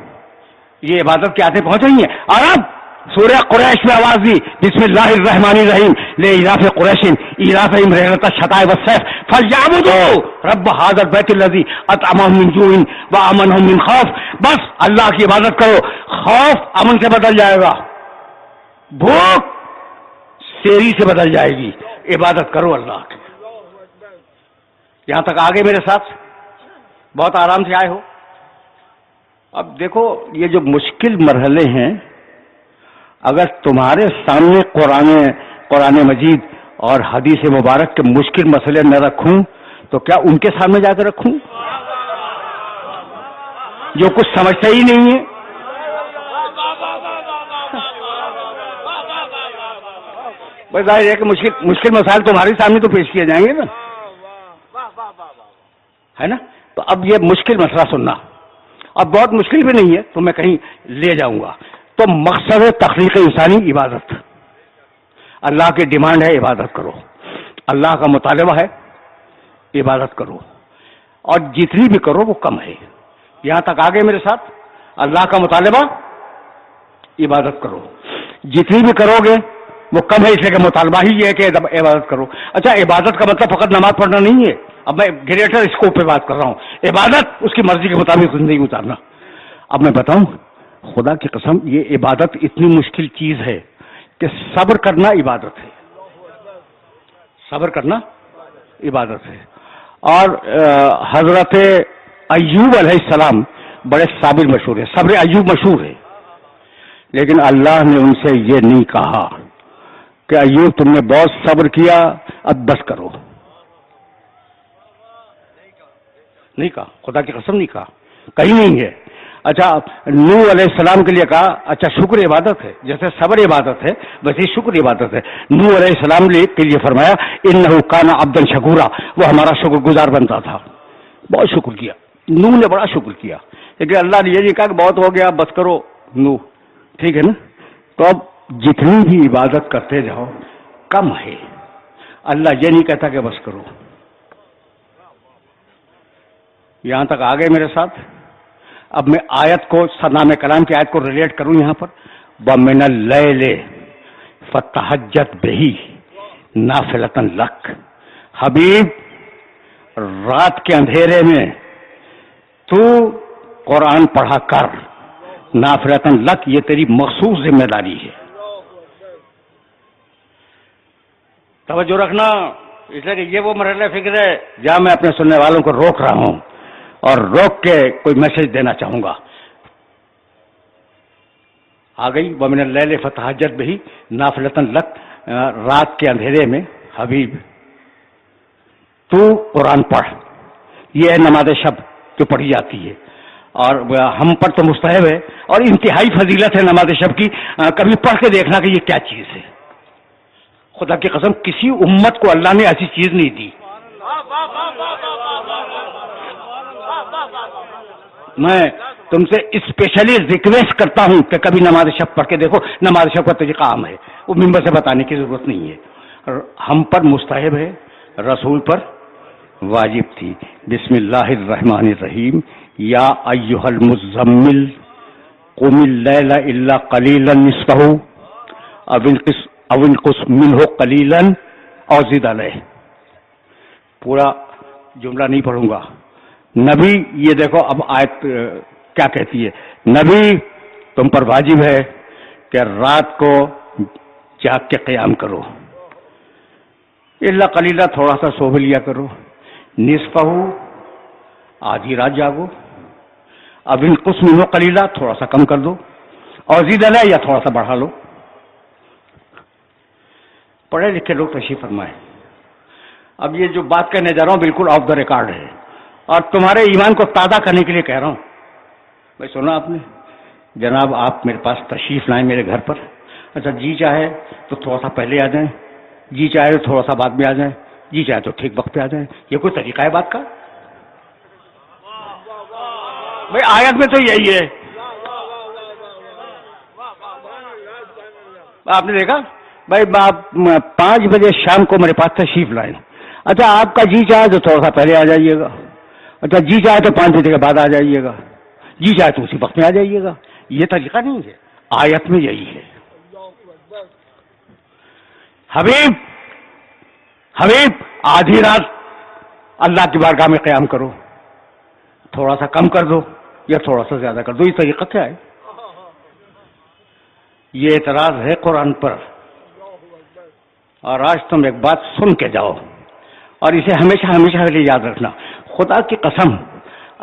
A: یہ عبادت کی آیتیں پہنچ رہی ہیں. اور اب سورہ قریش میں آواز دی، بسم اللہ الرحمن الرحیم، لإیلاف قریش ایلافہم رحلۃ الشتاء والصیف فلیعبدوا رب ھذا البیت الذی اطعمہم من جوع وآمنہم من خوف. بس اللہ کی عبادت کرو، خوف امن سے بدل جائے گا، بھوک سیری سے بدل جائے گی. عبادت کرو اللہ کی. یہاں تک آگے میرے ساتھ بہت آرام سے آئے ہو. اب دیکھو یہ جو مشکل مرحلے ہیں، اگر تمہارے سامنے قرآن مجید اور حدیث مبارک کے مشکل مسئلے نہ رکھوں تو کیا ان کے سامنے جا کر رکھوں جو کچھ سمجھتا ہی نہیں ہے؟ بس ظاہر ہے کہ مشکل مسائل تمہارے سامنے تو پیش کیے جائیں گے نا، ہے نا. تو اب یہ مشکل مسئلہ سننا، اب بہت مشکل بھی نہیں ہے تو میں کہیں لے جاؤں گا. تو مقصد تخلیق انسانی عبادت، اللہ کی ڈیمانڈ ہے عبادت کرو، اللہ کا مطالبہ ہے عبادت کرو، اور جتنی بھی کرو وہ کم ہے. یہاں تک آگے میرے ساتھ، اللہ کا مطالبہ عبادت کرو، جتنی بھی کرو گے وہ کم ہے، اس لیے کہ مطالبہ ہی یہ ہے کہ عبادت کرو. اچھا عبادت کا مطلب فقط نماز پڑھنا نہیں ہے، اب میں گریٹر اسکوپ پہ بات کر رہا ہوں. عبادت اس کی مرضی کے مطابق زندگی گزارنا. اب میں بتاؤں، خدا کی قسم یہ عبادت اتنی مشکل چیز ہے کہ صبر کرنا عبادت ہے، صبر کرنا عبادت ہے. اور حضرت ایوب علیہ السلام بڑے صابر مشہور ہے، صبر ایوب مشہور ہے، لیکن اللہ نے ان سے یہ نہیں کہا کہ ایوب تم نے بہت صبر کیا اب بس کرو. نہیں کہا، خدا کی قسم نہیں کہا، کہیں نہیں ہے. اچھا نوح علیہ السلام کے لیے کہا اچھا شکر عبادت ہے، جیسے صبر عبادت ہے ویسے شکر عبادت ہے. نوح علیہ السلام کے لیے فرمایا انہ کان عبدا شکورا، وہ ہمارا شکر گزار بنتا تھا، بہت شکر کیا. نوح نے بڑا شکر کیا، لیکن اللہ نے یہ نہیں کہا کہ بہت ہو گیا بس کرو. نوح ٹھیک ہے نا. تو اب جتنی بھی عبادت کرتے جاؤ کم ہے، اللہ یہ نہیں کہتا کہ بس کرو. یہاں تک آگے میرے ساتھ. اب میں آیت کو، نام کلام کی آیت کو ریلیٹ کروں یہاں پر. وَمِنَ اللَّيْلِ فَتَہَجَّدْ بِهِ نَافِلَةً لَكَ. حبیب رات کے اندھیرے میں تو قرآن پڑھا کر، نافلۃ لک، یہ تیری مخصوص ذمہ داری ہے. توجہ رکھنا، اس لیے کہ یہ وہ مرحلہ فکر ہے جہاں میں اپنے سننے والوں کو روک رہا ہوں اور روک کے کوئی میسج دینا چاہوں گا. آ گئی وَمِنَ اللَّيْلِ فَتَہَجَّدْ بِهِ نَافِلَةً لَكَ. رات کے اندھیرے میں حبیب تو قرآن پڑھ. یہ ہے نماز شب جو پڑھی جاتی ہے، اور ہم پر تو مستحب ہے اور انتہائی فضیلت ہے نماز شب کی. کبھی پڑھ کے دیکھنا کہ یہ کیا چیز ہے. خدا کی قسم کسی امت کو اللہ نے ایسی چیز نہیں دی. میں تم سے اسپیشلی ریکویسٹ کرتا ہوں کہ کبھی نماز شب پڑھ کے دیکھو. نماز شب کا طریقہ عام ہے، وہ ممبر سے بتانے کی ضرورت نہیں ہے. ہم پر مستحب ہے، رسول پر واجب تھی. بسم اللہ الرحمن الرحیم. یا ایھا المزمل قم اللیل الا قلیلا نصفہ او انقص منہ قلیلا او زد علیہ. پورا جملہ نہیں پڑھوں گا. نبی یہ دیکھو اب آیت کیا کہتی ہے. نبی تم پر واجب ہے کہ رات کو جاگ کے قیام کرو. الا قلیلا، تھوڑا سا سو بھی لیا کرو. نصفہ، آدھی رات جاگو. اب انقص منہ قلیلا، تھوڑا سا کم کر دو. اور زد علیہ، یا تھوڑا سا بڑھا لو. پڑھے لکھے لوگ تشریف فرمائے. اب یہ جو بات کہنے جا رہا ہوں بالکل آف دا ریکارڈ ہے اور تمہارے ایمان کو تازہ کرنے کے لیے کہہ رہا ہوں. بھائی سنا آپ نے؟ جناب آپ میرے پاس تشریف لائیں میرے گھر پر. اچھا جی چاہے تو تھوڑا سا پہلے آ جائیں، جی چاہے تو تھوڑا سا بعد میں آ جائیں، جی چاہے تو ٹھیک وقت پہ آ جائیں. یہ کوئی طریقہ ہے بات کا؟ بھائی آیت میں تو یہی ہے. آپ نے دیکھا بھائی 5 بجے شام کو میرے پاس تشریف لائیں. اچھا آپ کا جی چاہے تو تھوڑا سا پہلے آ جائیے گا. اچھا جی چاہے تو 5 بجے کے بعد آ جائیے گا. جی چاہے تو اسی وقت میں آ جائیے گا. یہ طریقہ نہیں ہے. آیت میں یہی ہے. حبیب آدھی رات اللہ کی بارگاہ میں قیام کرو. تھوڑا سا کم کر دو یا تھوڑا سا زیادہ کر دو. یہ طریقہ کیا ہے؟ یہ اعتراض ہے قرآن پر. اور آج تم ایک بات سن کے جاؤ اور اسے ہمیشہ ہمیشہ کے لیے یاد رکھنا. خدا کی قسم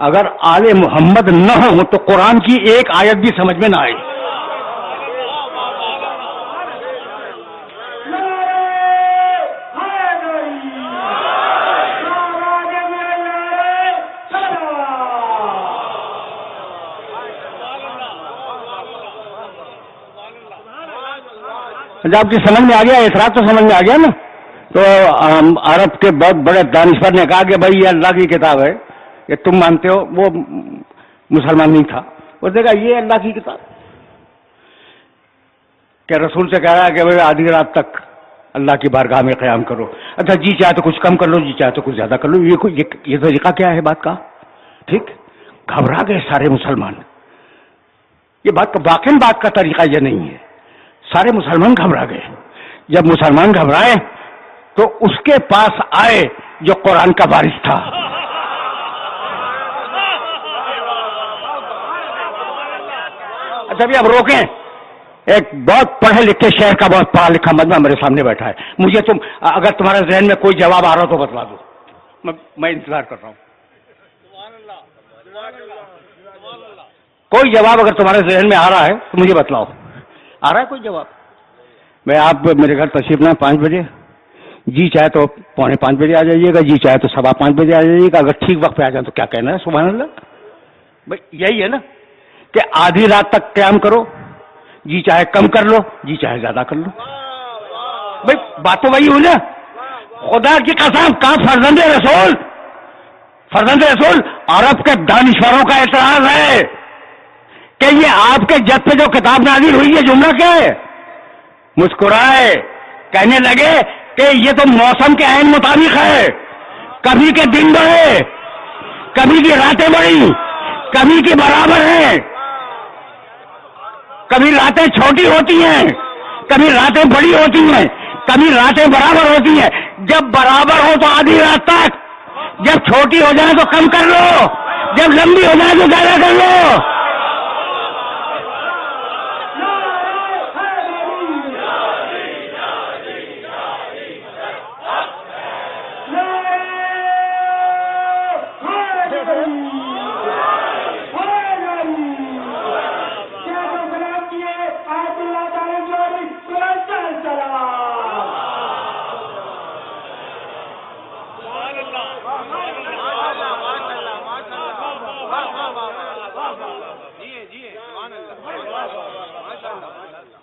A: اگر آل محمد نہ ہو تو قرآن کی ایک آیت بھی سمجھ میں نہ آئی. جب آپ کی سمجھ میں آ گیا, اعتراض تو سمجھ میں آ گیا نا. تو عرب کے بہت بڑے دانشور نے کہا کہ بھائی یہ اللہ کی کتاب ہے, یہ تم مانتے ہو. وہ مسلمان نہیں تھا. اس نے کہا یہ اللہ کی کتاب کہ رسول سے کہہ رہا ہے کہ بھائی آدھی رات تک اللہ کی بارگاہ میں قیام کرو. اچھا جی چاہے تو کچھ کم کر لو, جی چاہے تو کچھ زیادہ کر لو. یہ طریقہ کیا ہے بات کا؟ ٹھیک, گھبرا گئے سارے مسلمان. یہ واقعی بات کا طریقہ یہ نہیں ہے. سارے مسلمان گھبرا گئے. جب مسلمان گھبرائے تو اس کے پاس آئے جو قرآن کا وارث تھا. اچھا بھی اب روکیں. ایک بہت پڑھے لکھے شہر کا بہت پڑھا لکھا مجمع میرے سامنے بیٹھا ہے. مجھے اگر تمہارے ذہن میں کوئی جواب آ رہا ہو تو بتلا دو, میں انتظار کر رہا ہوں. کوئی جواب اگر تمہارے ذہن میں آ رہا ہے تو مجھے بتلاؤ. آ رہا ہے کوئی جواب؟ میں آپ میرے گھر تشریف لائیں 5 بجے. جی چاہے تو 4:45 بجے آ جائیے گا, جی چاہے تو 5:15 بجے آ جائیے گا. اگر ٹھیک وقت پہ آ جائیں تو کیا کہنا ہے. سبحان اللہ. بھائی یہی ہے نا کہ آدھی رات تک قیام کرو, جی چاہے کم کر لو, جی چاہے زیادہ کر لو. بھائی بات تو وہی ہوئی نا. خدا کی قسم کہاں فرزند رسول عرب کے دانشوروں کا اعتراض ہے کہ یہ آپ کے جد پہ جو کتاب نازل ہوئی ہے جملہ کیا ہے؟ مسکرائے, کہنے لگے کہ یہ تو موسم کے عین مطابق ہے. کبھی کے دن بڑھے, کبھی کی راتیں بڑھی, کبھی کی برابر ہیں. کبھی راتیں چھوٹی ہوتی ہیں, کبھی راتیں بڑی ہوتی ہیں, کبھی راتیں برابر ہوتی ہیں. جب برابر ہو تو آدھی رات تک, جب چھوٹی ہو جائے تو کم کر لو, جب لمبی ہو جائے تو زیادہ کر لو.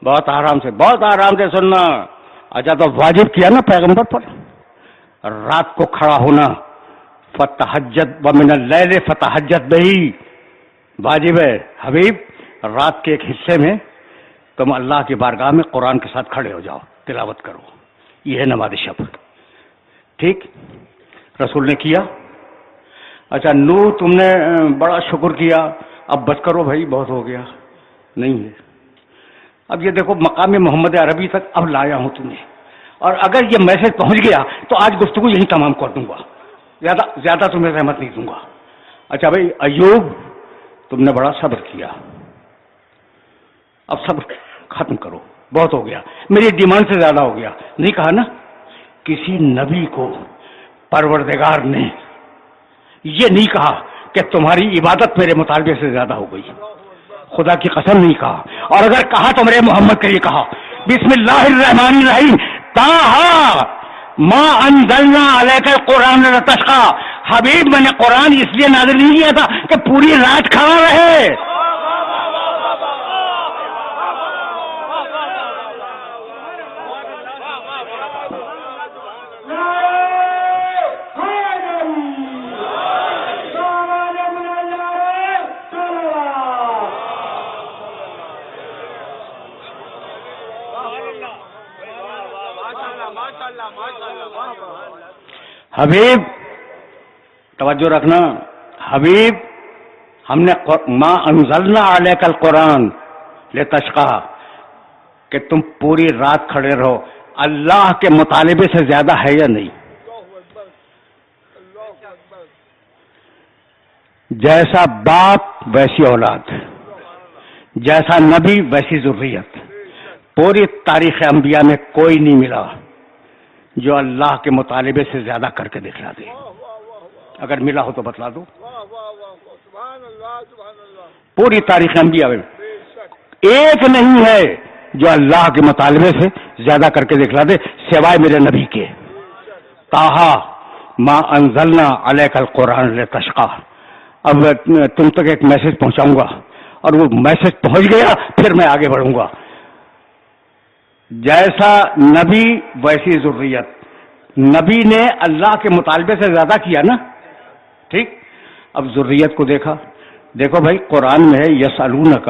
A: بہت آرام سے سننا. اچھا تو واجب کیا نا پیغمبر پر رات کو کھڑا ہونا. فتہجد ومن اللیل فتہجد بہی, واجب ہے. حبیب رات کے ایک حصے میں تم اللہ کی بارگاہ میں قرآن کے ساتھ کھڑے ہو جاؤ, تلاوت کرو. یہ ہے نماز شب. ٹھیک, رسول نے کیا. اچھا نو تم نے بڑا شکر کیا, اب بس کرو بھائی بہت ہو گیا. نہیں ہے. اب یہ دیکھو مقام محمد عربی تک اب لایا ہوں تمہیں, اور اگر یہ میسج پہنچ گیا تو آج گفتگو یہیں تمام کر دوں گا. زیادہ تمہیں رحمت نہیں دوں گا. اچھا بھائی ایوب تم نے بڑا صبر کیا, اب صبر ختم کرو, بہت ہو گیا. میری ڈیمانڈ سے زیادہ ہو گیا. نہیں کہا نا کسی نبی کو پروردگار نے یہ نہیں کہا کہ تمہاری عبادت میرے مطالبے سے زیادہ ہو گئی. خدا کی قسم نہیں کہا. اور اگر کہا تو میرے محمد کے لیے کہا بسم اللہ الرحمن الرحیم طٰہٰ ما انزلنا علیک القرآن لتشقیٰ. حبیب میں نے قرآن اس لیے نازل نہیں کیا تھا کہ پوری رات کھڑا رہے. حبیب توجہ رکھنا، حبیب ہم نے ما انزلنا علیک القرآن لتشقی، کہ تم پوری رات کھڑے رہو، اللہ کے مطالبے سے زیادہ ہے یا نہیں؟ جیسا باپ ویسی اولاد، جیسا نبی ویسی ذریت، پوری تاریخ انبیاء میں کوئی نہیں ملا جو اللہ کے مطالبے سے زیادہ کر کے دکھلا دے۔ اگر ملا ہو تو بتلا دو۔ پوری تاریخ انبیاء میں ایک نہیں ہے جو اللہ کے مطالبے سے زیادہ کر کے دکھلا دے سوائے میرے نبی کے۔ طٰہٰ ما انزلنا علیک القرآن لتشقی۔ اب تم تک ایک میسج پہنچاؤں گا اور وہ میسج پہنچ گیا پھر میں آگے بڑھوں گا۔ جیسا نبی ویسی ذریت، نبی نے اللہ کے مطالبے سے زیادہ کیا نا، ٹھیک۔ اب ذریت کو دیکھو بھائی، قرآن میں ہے یسألونک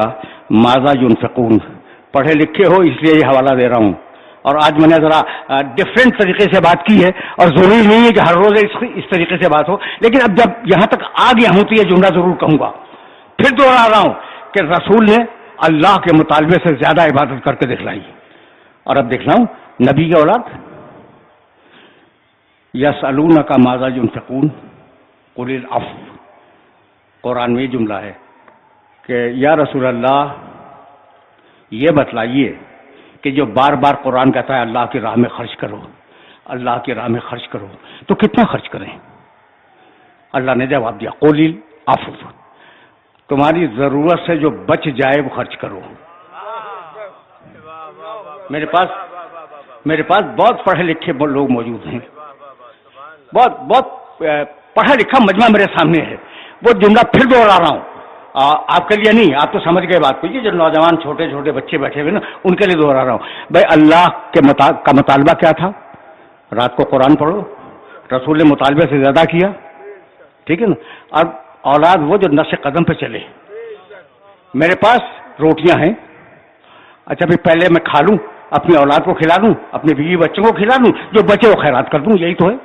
A: ماذا ينفقون، پڑھے لکھے ہو اس لیے یہ حوالہ دے رہا ہوں، اور آج میں نے ذرا ڈفرینٹ طریقے سے بات کی ہے، اور ضروری نہیں ہے کہ ہر روز اس طریقے سے بات ہو، لیکن اب جب یہاں تک آ گیا ہوں تو یہ جملہ ضرور کہوں گا، پھر دوہرا رہا ہوں کہ رسول نے اللہ کے مطالبے سے زیادہ عبادت کر کے دکھلائی۔ اور اب دیکھ رہا ہوں نبی کی اولاد، یسألونک ماذا ينفقون قل العفو، قرآن میں یہ جملہ ہے کہ یا رسول اللہ یہ بتلائیے کہ جو بار بار قرآن کہتا ہے اللہ کی راہ میں خرچ کرو، اللہ کی راہ میں خرچ کرو، تو کتنا خرچ کریں؟ اللہ نے جواب دیا قل العفو، تمہاری ضرورت سے جو بچ جائے وہ خرچ کرو۔ میرے پاس بہت پڑھے لکھے لوگ موجود ہیں، بہت پڑھا لکھا مجمع میرے سامنے ہے، وہ جملہ پھر دوہرا رہا ہوں، آپ کے لیے نہیں، آپ تو سمجھ گئے بات کو، یہ جو نوجوان چھوٹے چھوٹے بچے بیٹھے ہوئے نا ان کے لیے دوہرا رہا ہوں۔ بھائی اللہ کا مطالبہ کیا تھا؟ رات کو قرآن پڑھو، رسول نے مطالبے سے زیادہ کیا، ٹھیک ہے نا۔ اب اولاد وہ جو نقش قدم پہ چلے، میرے پاس روٹیاں ہیں، اچھا بھی پہلے میں کھا لوں، اپنی اولاد کو کھلا دوں، اپنے بیوی بچوں کو کھلا دوں، جو بچے وہ خیرات کر دوں، یہی تو ہے۔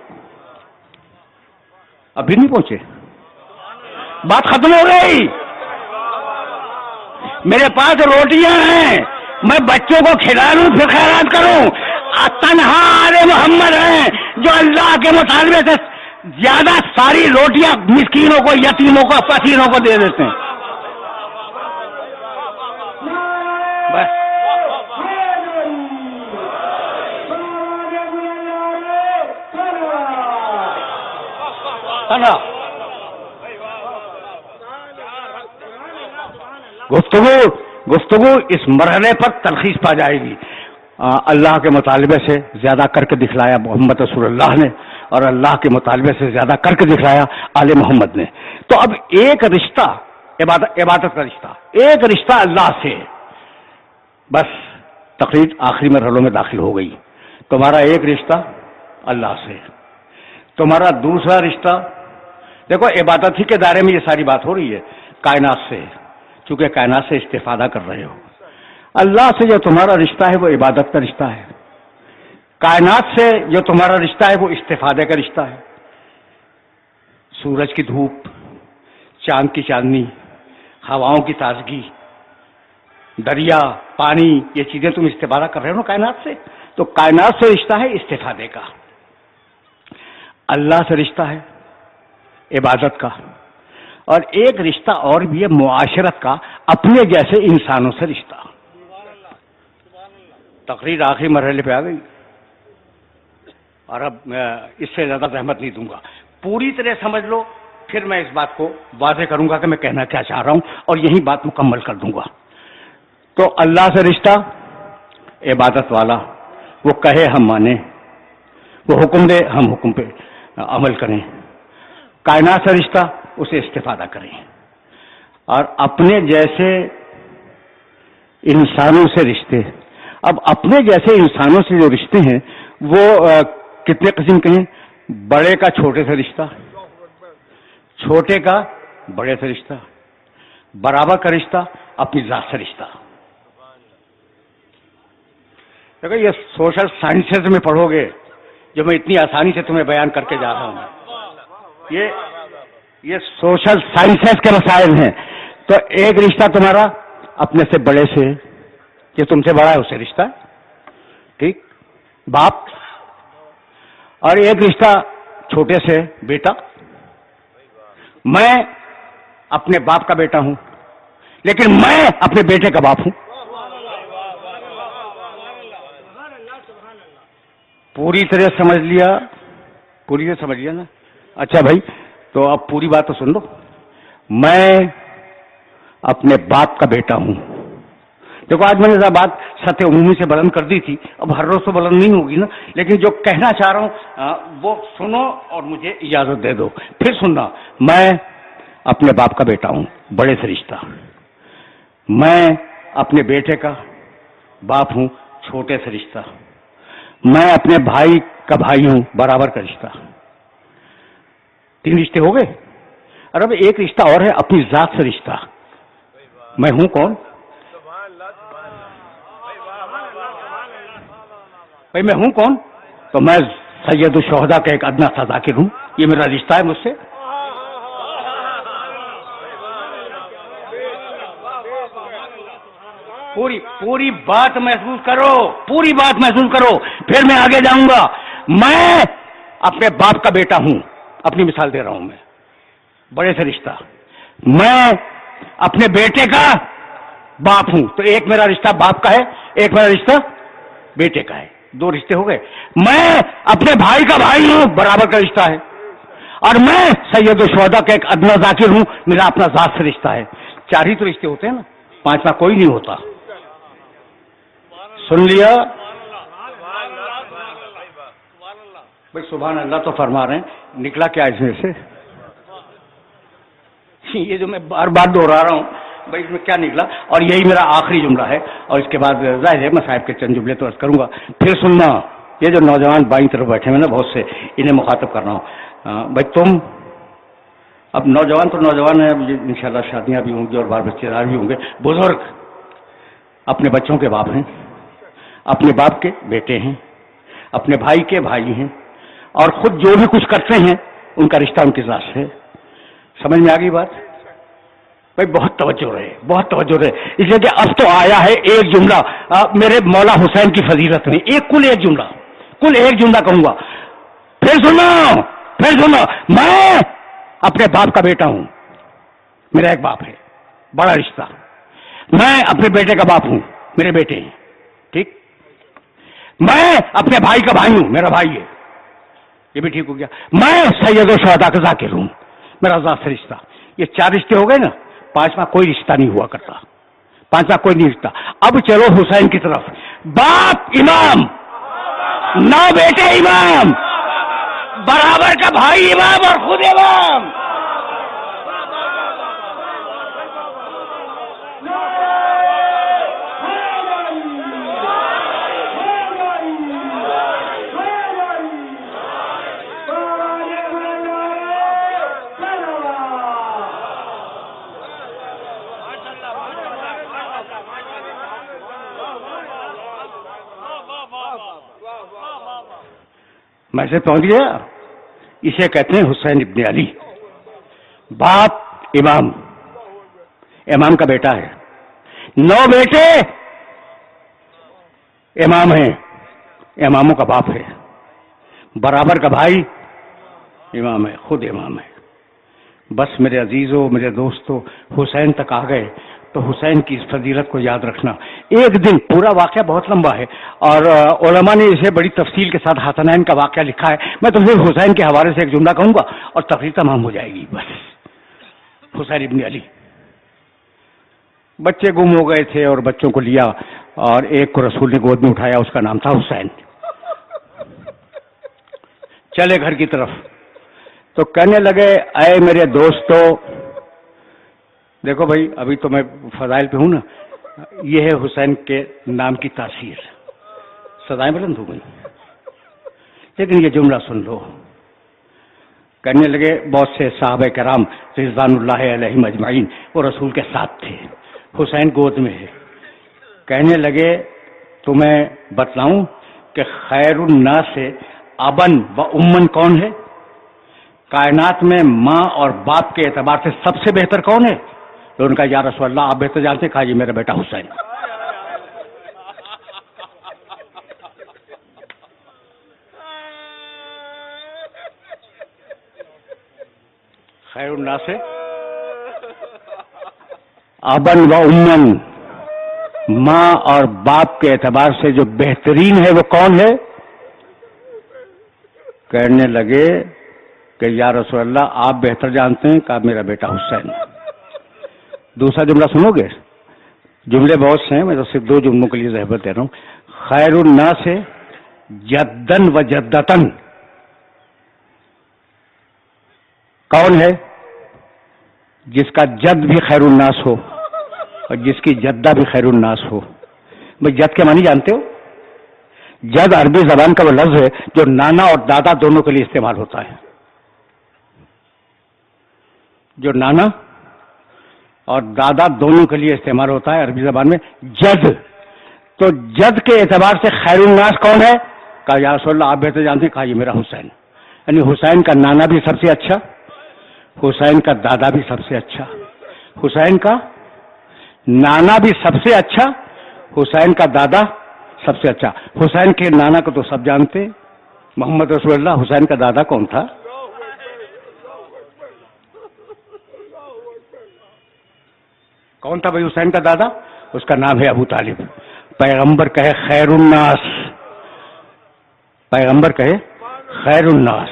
A: ابھی نہیں پہنچے، بات ختم ہو گئی۔ میرے پاس روٹیاں ہیں، میں بچوں کو کھلا لوں پھر خیرات کروں۔ تنہا آل محمد ہیں جو اللہ کے مطالبے سے زیادہ ساری روٹیاں مسکینوں کو، یتیموں کو، فقیروں کو دے دیتے ہیں۔ بس گفتگو اس مرحلے پر تلخیص پا جائے گی۔ اللہ کے مطالبے سے زیادہ کر کے دکھلایا محمد رسول اللہ نے، اور اللہ کے مطالبے سے زیادہ کر کے دکھلایا آل محمد نے۔ تو اب ایک رشتہ عبادت کا رشتہ، ایک رشتہ اللہ سے، بس تقریر آخری مرحلوں میں داخل ہو گئی۔ تمہارا ایک رشتہ اللہ سے، تمہارا دوسرا رشتہ، دیکھو عبادت ہی کے دائرے میں یہ ساری بات ہو رہی ہے، کائنات سے، چونکہ کائنات سے استفادہ کر رہے ہو۔ اللہ سے جو تمہارا رشتہ ہے وہ عبادت کا رشتہ ہے، کائنات سے جو تمہارا رشتہ ہے وہ استفادے کا رشتہ ہے۔ سورج کی دھوپ، چاند کی چاندنی، ہواؤں کی تازگی، دریا، پانی، یہ چیزیں تم استفادہ کر رہے ہو کائنات سے، تو کائنات سے رشتہ ہے استفادے کا۔ اللہ سے رشتہ ہے عبادت کا، اور ایک رشتہ اور بھی ہے معاشرت کا، اپنے جیسے انسانوں سے رشتہ۔ تقریر آخری مرحلے پہ آ گئی، اور اب اس سے زیادہ زحمت نہیں دوں گا، پوری طرح سمجھ لو، پھر میں اس بات کو واضح کروں گا کہ میں کہنا کیا چاہ رہا ہوں، اور یہی بات مکمل کر دوں گا۔ تو اللہ سے رشتہ عبادت والا، وہ کہے ہم مانیں، وہ حکم دے ہم حکم پہ عمل کریں۔ کائنات سے رشتہ، اسے استفادہ کریں، اور اپنے جیسے انسانوں سے رشتے۔ اب اپنے جیسے انسانوں سے جو رشتے ہیں وہ کتنے قسم کے ہیں؟ بڑے کا چھوٹے سے رشتہ، چھوٹے کا بڑے سے رشتہ، برابر کا رشتہ، اپنی ذات سے رشتہ۔ دیکھو یہ سوشل سائنسز میں پڑھو گے جو میں اتنی آسانی سے تمہیں بیان کر کے جا رہا ہوں. یہ سوشل سائنسز کے مسائل ہیں. تو ایک رشتہ تمہارا اپنے سے بڑے سے، جو تم سے بڑا ہے اسے رشتہ، ٹھیک، باپ. اور ایک رشتہ چھوٹے سے بیٹا. میں اپنے باپ کا بیٹا ہوں، لیکن میں اپنے بیٹے کا باپ ہوں. پوری طرح سمجھ لیا؟ پوری طرح سمجھ لیا نا؟ اچھا بھائی، تو اب پوری بات تو سن لو. میں اپنے باپ کا بیٹا ہوں. دیکھو آج میں نے بات سطح عمومی سے بلند کر دی تھی، اب ہر روز تو بلند نہیں ہوگی نا، لیکن جو کہنا چاہ رہا ہوں وہ سنو اور مجھے اجازت دے دو. پھر سننا. میں اپنے باپ کا بیٹا ہوں، بڑے سے رشتہ. میں اپنے بیٹے کا باپ ہوں، چھوٹے سے رشتہ. میں اپنے بھائی کا بھائی ہوں، برابر کا رشتہ. 3 رشتے ہو گئے. اور اب ایک رشتہ اور ہے، اپنی ذات سے رشتہ. میں ہوں کون بھائی؟ میں ہوں کون؟ تو میں سید الشہداء کا ایک ادنا سا ذاکر ہوں. یہ میرا رشتہ ہے مجھ سے. پوری بات محسوس کرو، پوری بات محسوس کرو، پھر میں آگے جاؤں گا. میں اپنے باپ کا بیٹا ہوں، اپنی مثال دے رہا ہوں. میں بڑے سے رشتہ. میں اپنے بیٹے کا باپ ہوں. تو ایک میرا رشتہ باپ کا ہے، ایک میرا رشتہ بیٹے کا ہے. 2 رشتے ہو گئے. میں اپنے بھائی کا بھائی ہوں، برابر کا رشتہ ہے. اور میں سید الشہداء کا ایک ادنا ذاکر ہوں، میرا اپنا ذات سے رشتہ ہے. 4 ہی تو رشتے ہوتے ہیں نا، 5واں کوئی نہیں ہوتا. سن لیا بھائی؟ سبحان اللہ تو فرما رہے ہیں. نکلا کیا اس میں سے؟ یہ جو میں بار بار دوہرا رہا ہوں بھائی، اس میں کیا نکلا؟ اور یہی میرا آخری جملہ ہے، اور اس کے بعد ظاہر ہے میں صاحب کے چند جملے تو عرض کروں گا. پھر سننا. یہ جو نوجوان بائیں طرف بیٹھے ہوئے نا بہت سے، انہیں مخاطب کر رہا ہوں. بھائی تم اب نوجوان تو نوجوان ہیں، انشاءاللہ شادیاں بھی ہوں گی اور بال بچے دار بھی ہوں گے. بزرگ اپنے بچوں کے باپ ہیں، اپنے باپ کے بیٹے ہیں، اپنے بھائی کے بھائی ہیں، اور خود جو بھی کچھ کرتے ہیں ان کا رشتہ ان کی ذات سے. سمجھ میں آ گئی بات؟ بھائی بہت توجہ رہے، بہت توجہ رہے، اس لیے کہ اب تو آیا ہے ایک جملہ میرے مولا حسین کی فضیلت میں. کل ایک جملہ کہوں گا. پھر سنو. میں اپنے باپ کا بیٹا ہوں، میرا ایک باپ ہے، بڑا رشتہ. میں اپنے بیٹے کا باپ ہوں، میرے بیٹے ہیں، ٹھیک. میں اپنے بھائی کا بھائی ہوں، میرا بھائی ہے، یہ بھی ٹھیک ہو گیا. میں سید الشہداء کا ذاکر ہوں، میرا ذات سے رشتہ. یہ 4 رشتے ہو گئے نا. 5واں کوئی رشتہ نہیں ہوا کرتا، 5واں کوئی نہیں رشتہ. اب چلو حسین کی طرف. باپ امام، 9 بیٹے امام، برابر کا بھائی امام اور خود امام. میں سے پہنچ گیا. اسے کہتے ہیں حسین ابن علی. باپ امام، امام کا بیٹا ہے. 9 بیٹے امام ہیں، اماموں کا باپ ہے. برابر کا بھائی امام ہے، خود امام ہے. بس میرے عزیزوں، میرے دوستوں، حسین تک آ گئے تو حسین کی اس فضیلت کو یاد رکھنا. ایک دن، پورا واقعہ بہت لمبا ہے اور علماء نے اسے بڑی تفصیل کے ساتھ حسنین کا واقعہ لکھا ہے. میں تو صرف حسین کے حوالے سے ایک جملہ کہوں گا اور تقریر تمام ہو جائے گی. بس حسین ابن علی. بچے گم ہو گئے تھے اور بچوں کو لیا اور ایک کو رسول نے گود میں اٹھایا، اس کا نام تھا حسین. چلے گھر کی طرف تو کہنے لگے اے میرے دوستو، دیکھو بھائی ابھی تو میں فضائل پہ ہوں نا. یہ ہے حسین کے نام کی تاثیر. سزائیں بلند ہو گئی، لیکن یہ جملہ سن لو. کہنے لگے بہت سے صحابہ کرام رضوان اللہ علیہم اجمعین وہ رسول کے ساتھ تھے، حسین گود میں ہے. کہنے لگے تمہیں بتلاؤں کہ خیر الناس سے ابن و امن کون ہے؟ کائنات میں ماں اور باپ کے اعتبار سے سب سے بہتر کون ہے؟ تو ان کا یا رسول اللہ آپ بہتر جانتے. کہا جی میرا بیٹا حسین. خیر الناس سے ابن و امن، ماں اور باپ کے اعتبار سے جو بہترین ہے وہ کون ہے؟ کہنے لگے کہ یا رسول اللہ آپ بہتر جانتے ہیں. کہا میرا بیٹا حسین. دوسرا جملہ سنو گے؟ جملے بہت سے ہیں، میں تو صرف 2 جملوں کے لیے زحمت دے رہا ہوں. خیر الناس سے جدن و جدتن کون ہے؟ جس کا جد بھی خیر الناس ہو اور جس کی جدہ بھی خیر الناس ہو. بھائی جد کے معنی جانتے ہو؟ جد عربی زبان کا وہ لفظ ہے جو نانا اور دادا دونوں کے لیے استعمال ہوتا ہے. جو نانا اور دادا دونوں کے لیے استعمال ہوتا ہے عربی زبان میں جد. تو جد کے اعتبار سے خیر الناس کون ہے؟ کہا یا رسول اللہ آپ بہتر جانتے ہیں. کہا یہ میرا حسین. یعنی حسین کا نانا بھی سب سے اچھا، حسین کا دادا بھی سب سے اچھا، حسین کا نانا بھی سب سے اچھا، حسین کا دادا سب سے اچھا. حسین کے نانا کو تو سب جانتے، محمد رسول اللہ. حسین کا دادا کون تھا؟ کون تھا بھائی حسین کا دادا؟ اس کا نام ہے ابو طالب. پیغمبر کہے خیر الناس، پیغمبر کہے خیر الناس.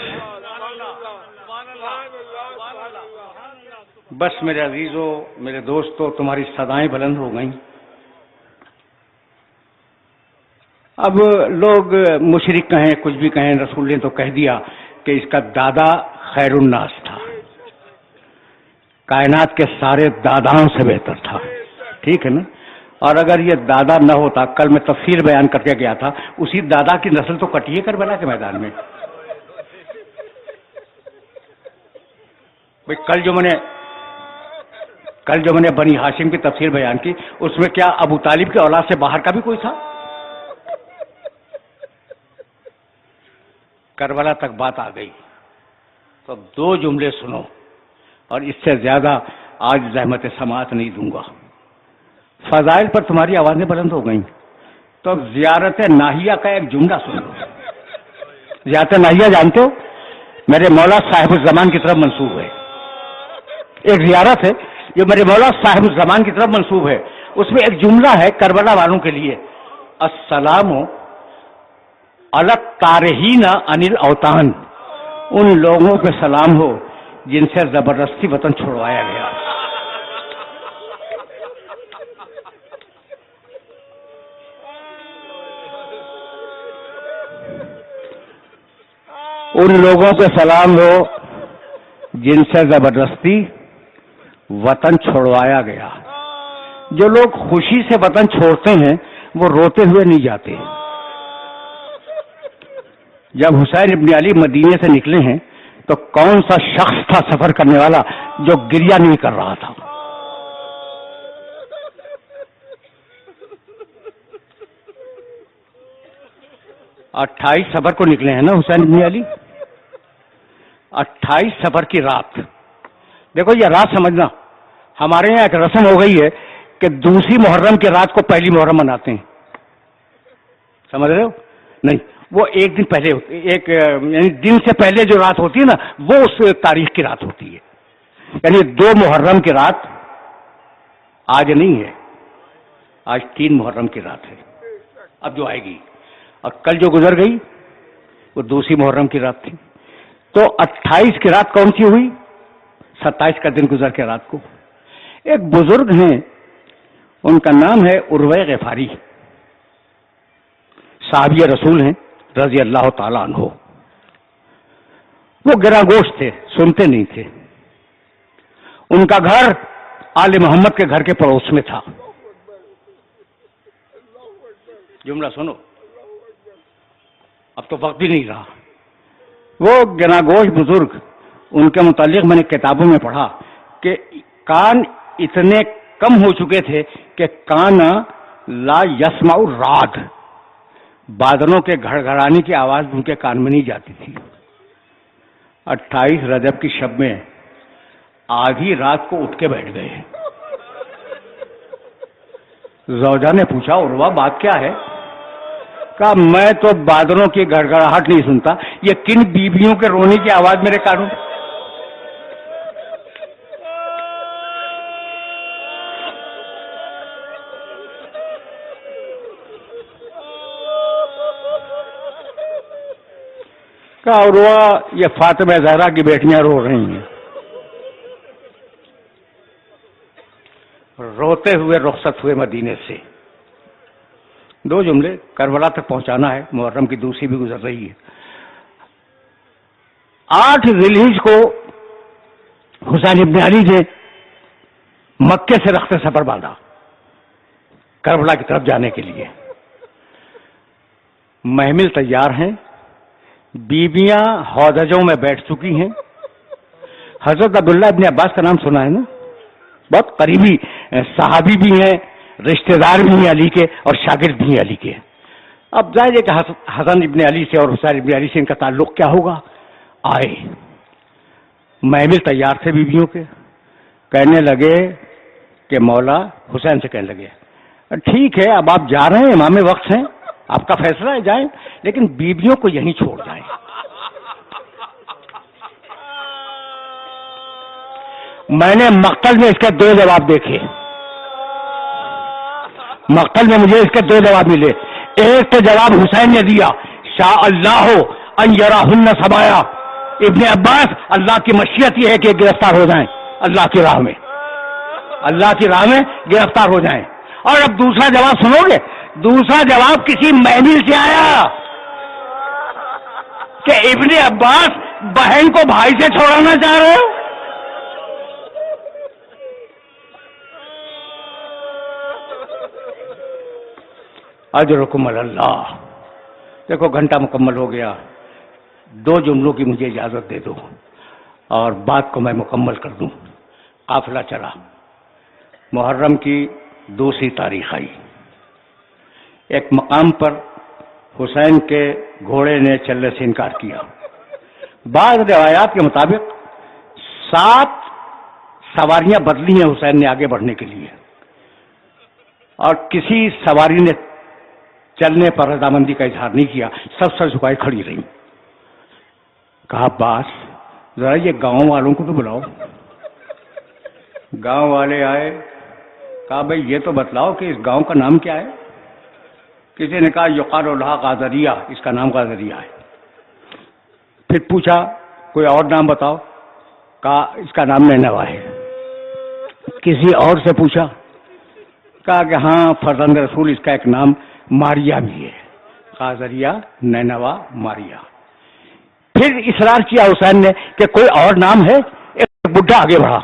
A: بس میرے عزیزوں، میرے دوستوں، تمہاری صدائیں بلند ہو گئیں. اب لوگ مشرک کہیں کچھ بھی کہیں، رسول نے تو کہہ دیا کہ اس کا دادا خیر الناس تھا، کائنات کے سارے داداؤں سے بہتر تھا. ٹھیک ہے نا؟ اور اگر یہ دادا نہ ہوتا، کل میں تفصیل بیان کر کے گیا تھا، اسی دادا کی نسل تو کٹی ہے کربلا کے میدان میں. بھائی کل جو میں نے بنی ہاشم کی تفسیر بیان کی، اس میں کیا ابو طالب کے اولاد سے باہر کا بھی کوئی تھا؟ کربلا تک بات آ گئی. تو 2 جملے سنو، اور اس سے زیادہ آج زحمت سماعت نہیں دوں گا. فضائل پر تمہاری آوازیں بلند ہو گئیں، تو زیارت ناہیہ کا ایک جملہ سنو. زیارت ناہیہ جانتے ہو؟ میرے مولا صاحب الزمان کی طرف منسوب ہے. ایک زیارت ہے جو میرے مولا صاحب الزمان کی طرف منسوب ہے. اس میں ایک جملہ ہے کربلا والوں کے لیے: السلام علی الطارحین عن الاوطان. ان لوگوں کے سلام ہو جن سے زبردستی وطن چھڑوایا گیا. ان لوگوں کے سلام ہو جن سے زبردستی وطن چھوڑوایا گیا. جو لوگ خوشی سے وطن چھوڑتے ہیں وہ روتے ہوئے نہیں جاتے. جب حسین ابن علی مدینے سے نکلے ہیں تو کون سا شخص تھا سفر کرنے والا جو گریہ نہیں کر رہا تھا؟ اٹھائیس سفر کو نکلے ہیں نا حسین ابن علی. 28 سفر کی رات. دیکھو یہ رات سمجھنا، ہمارے یہاں ایک رسم ہو گئی ہے کہ دوسری محرم کی رات کو پہلی محرم مناتے ہیں. سمجھ رہے ہو؟ نہیں، وہ ایک دن پہلے ہوتی، یعنی دن سے پہلے جو رات ہوتی ہے نا، وہ اس تاریخ کی رات ہوتی ہے. یعنی 2 محرم کی رات آج نہیں ہے، آج 3 محرم کی رات ہے اب جو آئے گی. اور کل جو گزر گئی وہ دوسری محرم کی رات تھی. تو 28 کی رات کون سی ہوئی؟ 27 کا دن گزر کے رات کو. ایک بزرگ ہیں، ان کا نام ہے عروہ غفاری، صحابی رسول ہیں رضی اللہ تعالیٰ عنہ. وہ گراں گوشت تھے، سنتے نہیں تھے. ان کا گھر آل محمد کے گھر کے پڑوس میں تھا. جملہ سنو، اب تو وقت بھی نہیں رہا. وہ گراں گوشت بزرگ، ان کے متعلق میں نے کتابوں میں پڑھا کہ کان اتنے کم ہو چکے تھے کہ کان لا یسمع الرعد، بادلوں کے گھڑگھڑانے کی آواز ان کے کان میں نہیں جاتی تھی. 28 رجب کی شب میں آدھی رات کو اٹھ کے بیٹھ گئے. زوجہ نے پوچھا عروہ بات کیا ہے؟ کہا میں تو بادلوں کی گڑگڑاہٹ نہیں سنتا, یہ کن بیویوں کے رونے کی آواز میرے کانوں. کہا عروہ یہ فاطمہ زہرا کی بیٹیاں رو رہی ہیں. روتے ہوئے رخصت ہوئے مدینے سے. 2 جملے کربلا تک پہنچانا ہے, محرم کی دوسری بھی گزر رہی ہے. 8 ذی الحجہ کو حسین ابن علی نے مکے سے رخت سفر باندھا کربلا کی طرف جانے کے لیے. محمل تیار ہیں, بیویاں ہودجوں میں بیٹھ چکی ہیں. حضرت عبداللہ ابن عباس کا نام سنا ہے نا, بہت قریبی صحابی بھی ہیں, رشتہ دار بھی ہیں علی کے, اور شاگرد بھی ہیں علی کے. اب ظاہر ہے کہ حسن ابن علی سے اور حسین ابن علی سے ان کا تعلق کیا ہوگا. آئے, محمل تیار تھے بیویوں کے. کہنے لگے کہ مولا, حسین سے کہنے لگے ٹھیک ہے اب آپ جا رہے ہیں, امام وقت ہیں, آپ کا فیصلہ ہے جائیں, لیکن بیویوں کو یہیں چھوڑ جائیں. میں نے مقتل میں اس کے 2 جواب دیکھے. مقتل میں مجھے اس کے 2 جواب ملے. ایک تو جواب حسین نے دیا, شاء اللہ ان یراہن سبایا. ابن عباس, اللہ کی مشیت یہ ہے کہ گرفتار ہو جائیں اللہ کی راہ میں, اللہ کی راہ میں گرفتار ہو جائیں. اور اب دوسرا جواب سنو گے. دوسرا جواب کسی محمل سے آیا کہ ابن عباس بہن کو بھائی سے چھوڑانا چاہ رہے ہو. اجرکم علی اللہ. دیکھو گھنٹہ مکمل ہو گیا, 2 جملوں کی مجھے اجازت دے دو اور بات کو میں مکمل کر دوں. قافلہ چلا, محرم کی دوسری تاریخ آئی. ایک مقام پر حسین کے گھوڑے نے چلنے سے انکار کیا. بعض روایات کے مطابق 7 سواریاں بدلی ہیں حسین نے آگے بڑھنے کے لیے, اور کسی سواری نے چلنے پر رضامندی کا اظہار نہیں کیا, سب سر جھکائے کھڑی رہی. کہا عباس ذرا یہ گاؤں والوں کو تو بلاؤ. گاؤں والے آئے. کہا بھائی یہ تو بتلاؤ کہ اس گاؤں کا نام کیا ہے. کسی نے کہا یقال لہا غازریہ, اس کا نام غازریہ ہے. پھر پوچھا کوئی اور نام بتاؤ. کہا اس کا نام نینوا ہے. کسی اور سے پوچھا, کہا کہ ہاں فرزند رسول اس کا ایک نام ماریا بھی ہے. غازریہ, نینوا, ماریا. پھر اصرار کیا حسین نے کہ کوئی اور نام ہے. ایک بڈھا آگے بڑھا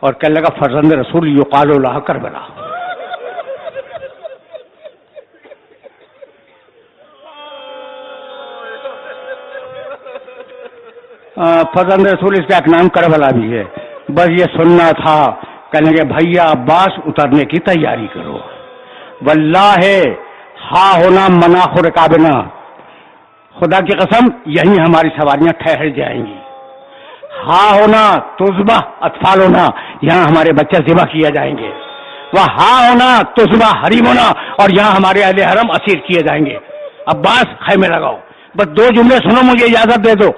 A: اور کہنے لگا فرزند رسول یقال لہا کربلا. فرزند رسول اس کا ایک نام کربلا بھی ہے. بس یہ سننا تھا. کہنے کہ بھیا عباس اترنے کی تیاری کرو. واللہ ہاں ہونا مناخ رکابنا, خدا کی قسم یہیں ہماری سواریاں ٹھہر جائیں گی. ہاں ہونا تذبح اطفال ہونا, یہاں ہمارے بچے ذبح کیے جائیں گے. وہ ہاں ہونا تذبح حریم ہونا, اور یہاں ہمارے اہل حرم اسیر کیے جائیں گے. عباس خیمے لگاؤ. بس 2 جملے سنو, مجھے اجازت دے دو.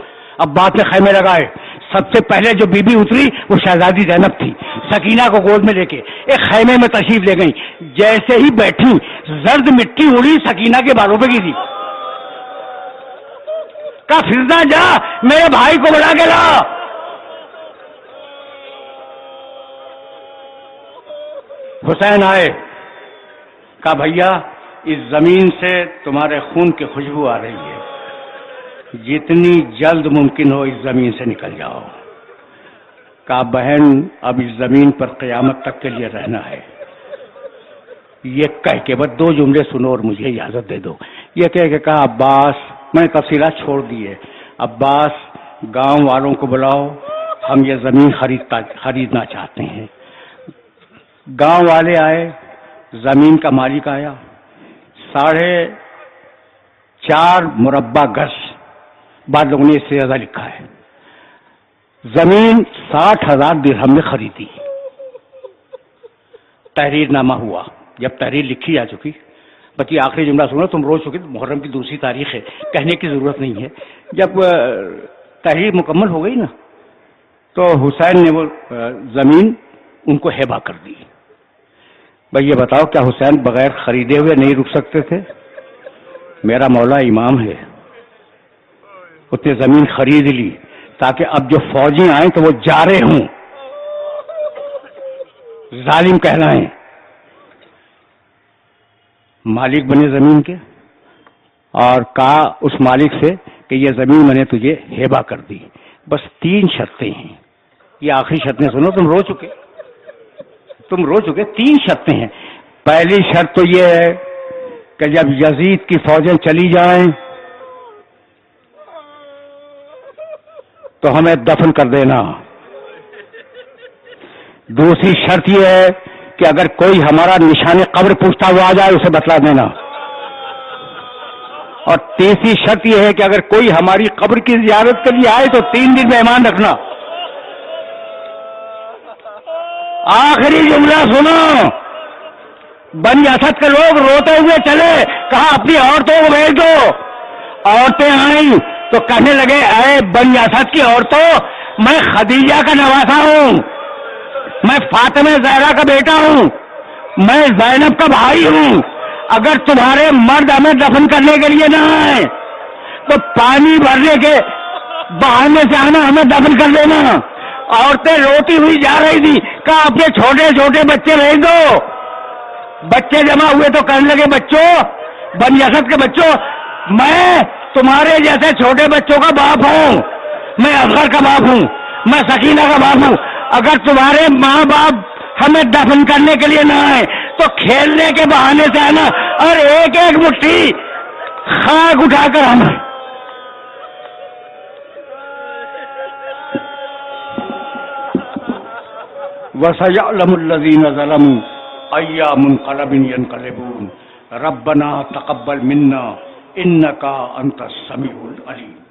A: عباس نے خیمے لگائے. سب سے پہلے جو بی بی اتری وہ شہزادی زینب تھی. سکینہ کو گود میں لے کے ایک خیمے میں تشریف لے گئی. جیسے ہی بیٹھی زرد مٹی اڑی سکینہ کے بالوں پہ گری. کہا فرزا جا میرے بھائی کو بلا کے لا. حسین آئے. کہا بھیا اس زمین سے تمہارے خون کی خوشبو آ رہی ہے, جتنی جلد ممکن ہو اس زمین سے نکل جاؤ. کہا بہن اب اس زمین پر قیامت تک کے لیے رہنا ہے. یہ کہہ کے بس 2 جملے سنو اور مجھے اجازت دے دو. یہ کہہ کے کہا عباس, میں نے تفصیلات چھوڑ دی ہے, عباس گاؤں والوں کو بلاؤ, ہم یہ زمین خریدنا چاہتے ہیں. گاؤں والے آئے, زمین کا مالک آیا. 4 مربع گز، بعض لوگوں نے اس سے زیادہ لکھا ہے. زمین 60,000 درہم میں خریدی. تحریر نامہ ہوا، جب تحریر لکھی جا چکی، بچی آخری جملہ سنو، تم رو چکے، محرم کی دوسری تاریخ ہے، کہنے کی ضرورت نہیں ہے. جب تحریر مکمل ہو گئی نا تو حسین نے وہ زمین ان کو ہیبہ کر دی. بھائی یہ بتاؤ کیا حسین بغیر خریدے ہوئے نہیں رک سکتے تھے؟ میرا مولا امام ہے، اس نے زمین خرید لی تاکہ اب جو فوجی آئیں تو وہ جارے ہوں، ظالم کہلائیں. مالک بنے زمین کے، اور کہا اس مالک سے کہ یہ زمین میں نے تجھے ہیبہ کر دی، بس 3 شرطیں ہیں. یہ آخری شرطیں سنو، تم رو چکے 3 شرطیں ہیں. پہلی شرط تو یہ ہے کہ جب یزید کی فوجیں چلی جائیں تو ہمیں دفن کر دینا. دوسری شرط یہ ہے کہ اگر کوئی ہمارا نشان قبر پوچھتا ہوا آ جائے اسے بتلا دینا. اور تیسری شرط یہ ہے کہ اگر کوئی ہماری قبر کی زیارت کے لیے آئے تو 3 دن مہمان رکھنا. آخری جملہ سنو، بنی اسد کے لوگ روتے ہوئے چلے، کہا اپنی عورتوں کو بھیج دو. عورتیں آئیں تو کہنے لگے اے بنی اسد کی عورتوں، میں خدیجہ کا نواسا ہوں، میں فاطمہ زہرا کا بیٹا ہوں، میں زینب کا بھائی ہوں. اگر تمہارے مرد ہمیں دفن کرنے کے لیے نہ آئے تو پانی بھرنے کے بہانے سے آنا، ہمیں دفن کر دینا. عورتیں روتی ہوئی جا رہی تھی، کہا اپنے چھوٹے چھوٹے بچے بھیج دو. بچے جمع ہوئے تو کہنے لگے بچوں، بنی اسد کے بچوں، میں تمہارے جیسے چھوٹے بچوں کا باپ ہوں، میں اصغر کا باپ ہوں، میں سکینہ کا باپ ہوں. اگر تمہارے ماں باپ ہمیں دفن کرنے کے لیے نہ آئے تو کھیلنے کے بہانے سے آنا اور ایک ایک مٹھی خاک اٹھا کر آنا. وَسَيَعْلَمُ الَّذِينَ ظَلَمُوا أَيَّ مُنقَلَبٍ يَنقَلِبُونَ رَبَّنَا تَقَبَّلْ مِنَّا إِنَّكَ أَنْتَ السَّمِيعُ الْعَلِيمُ.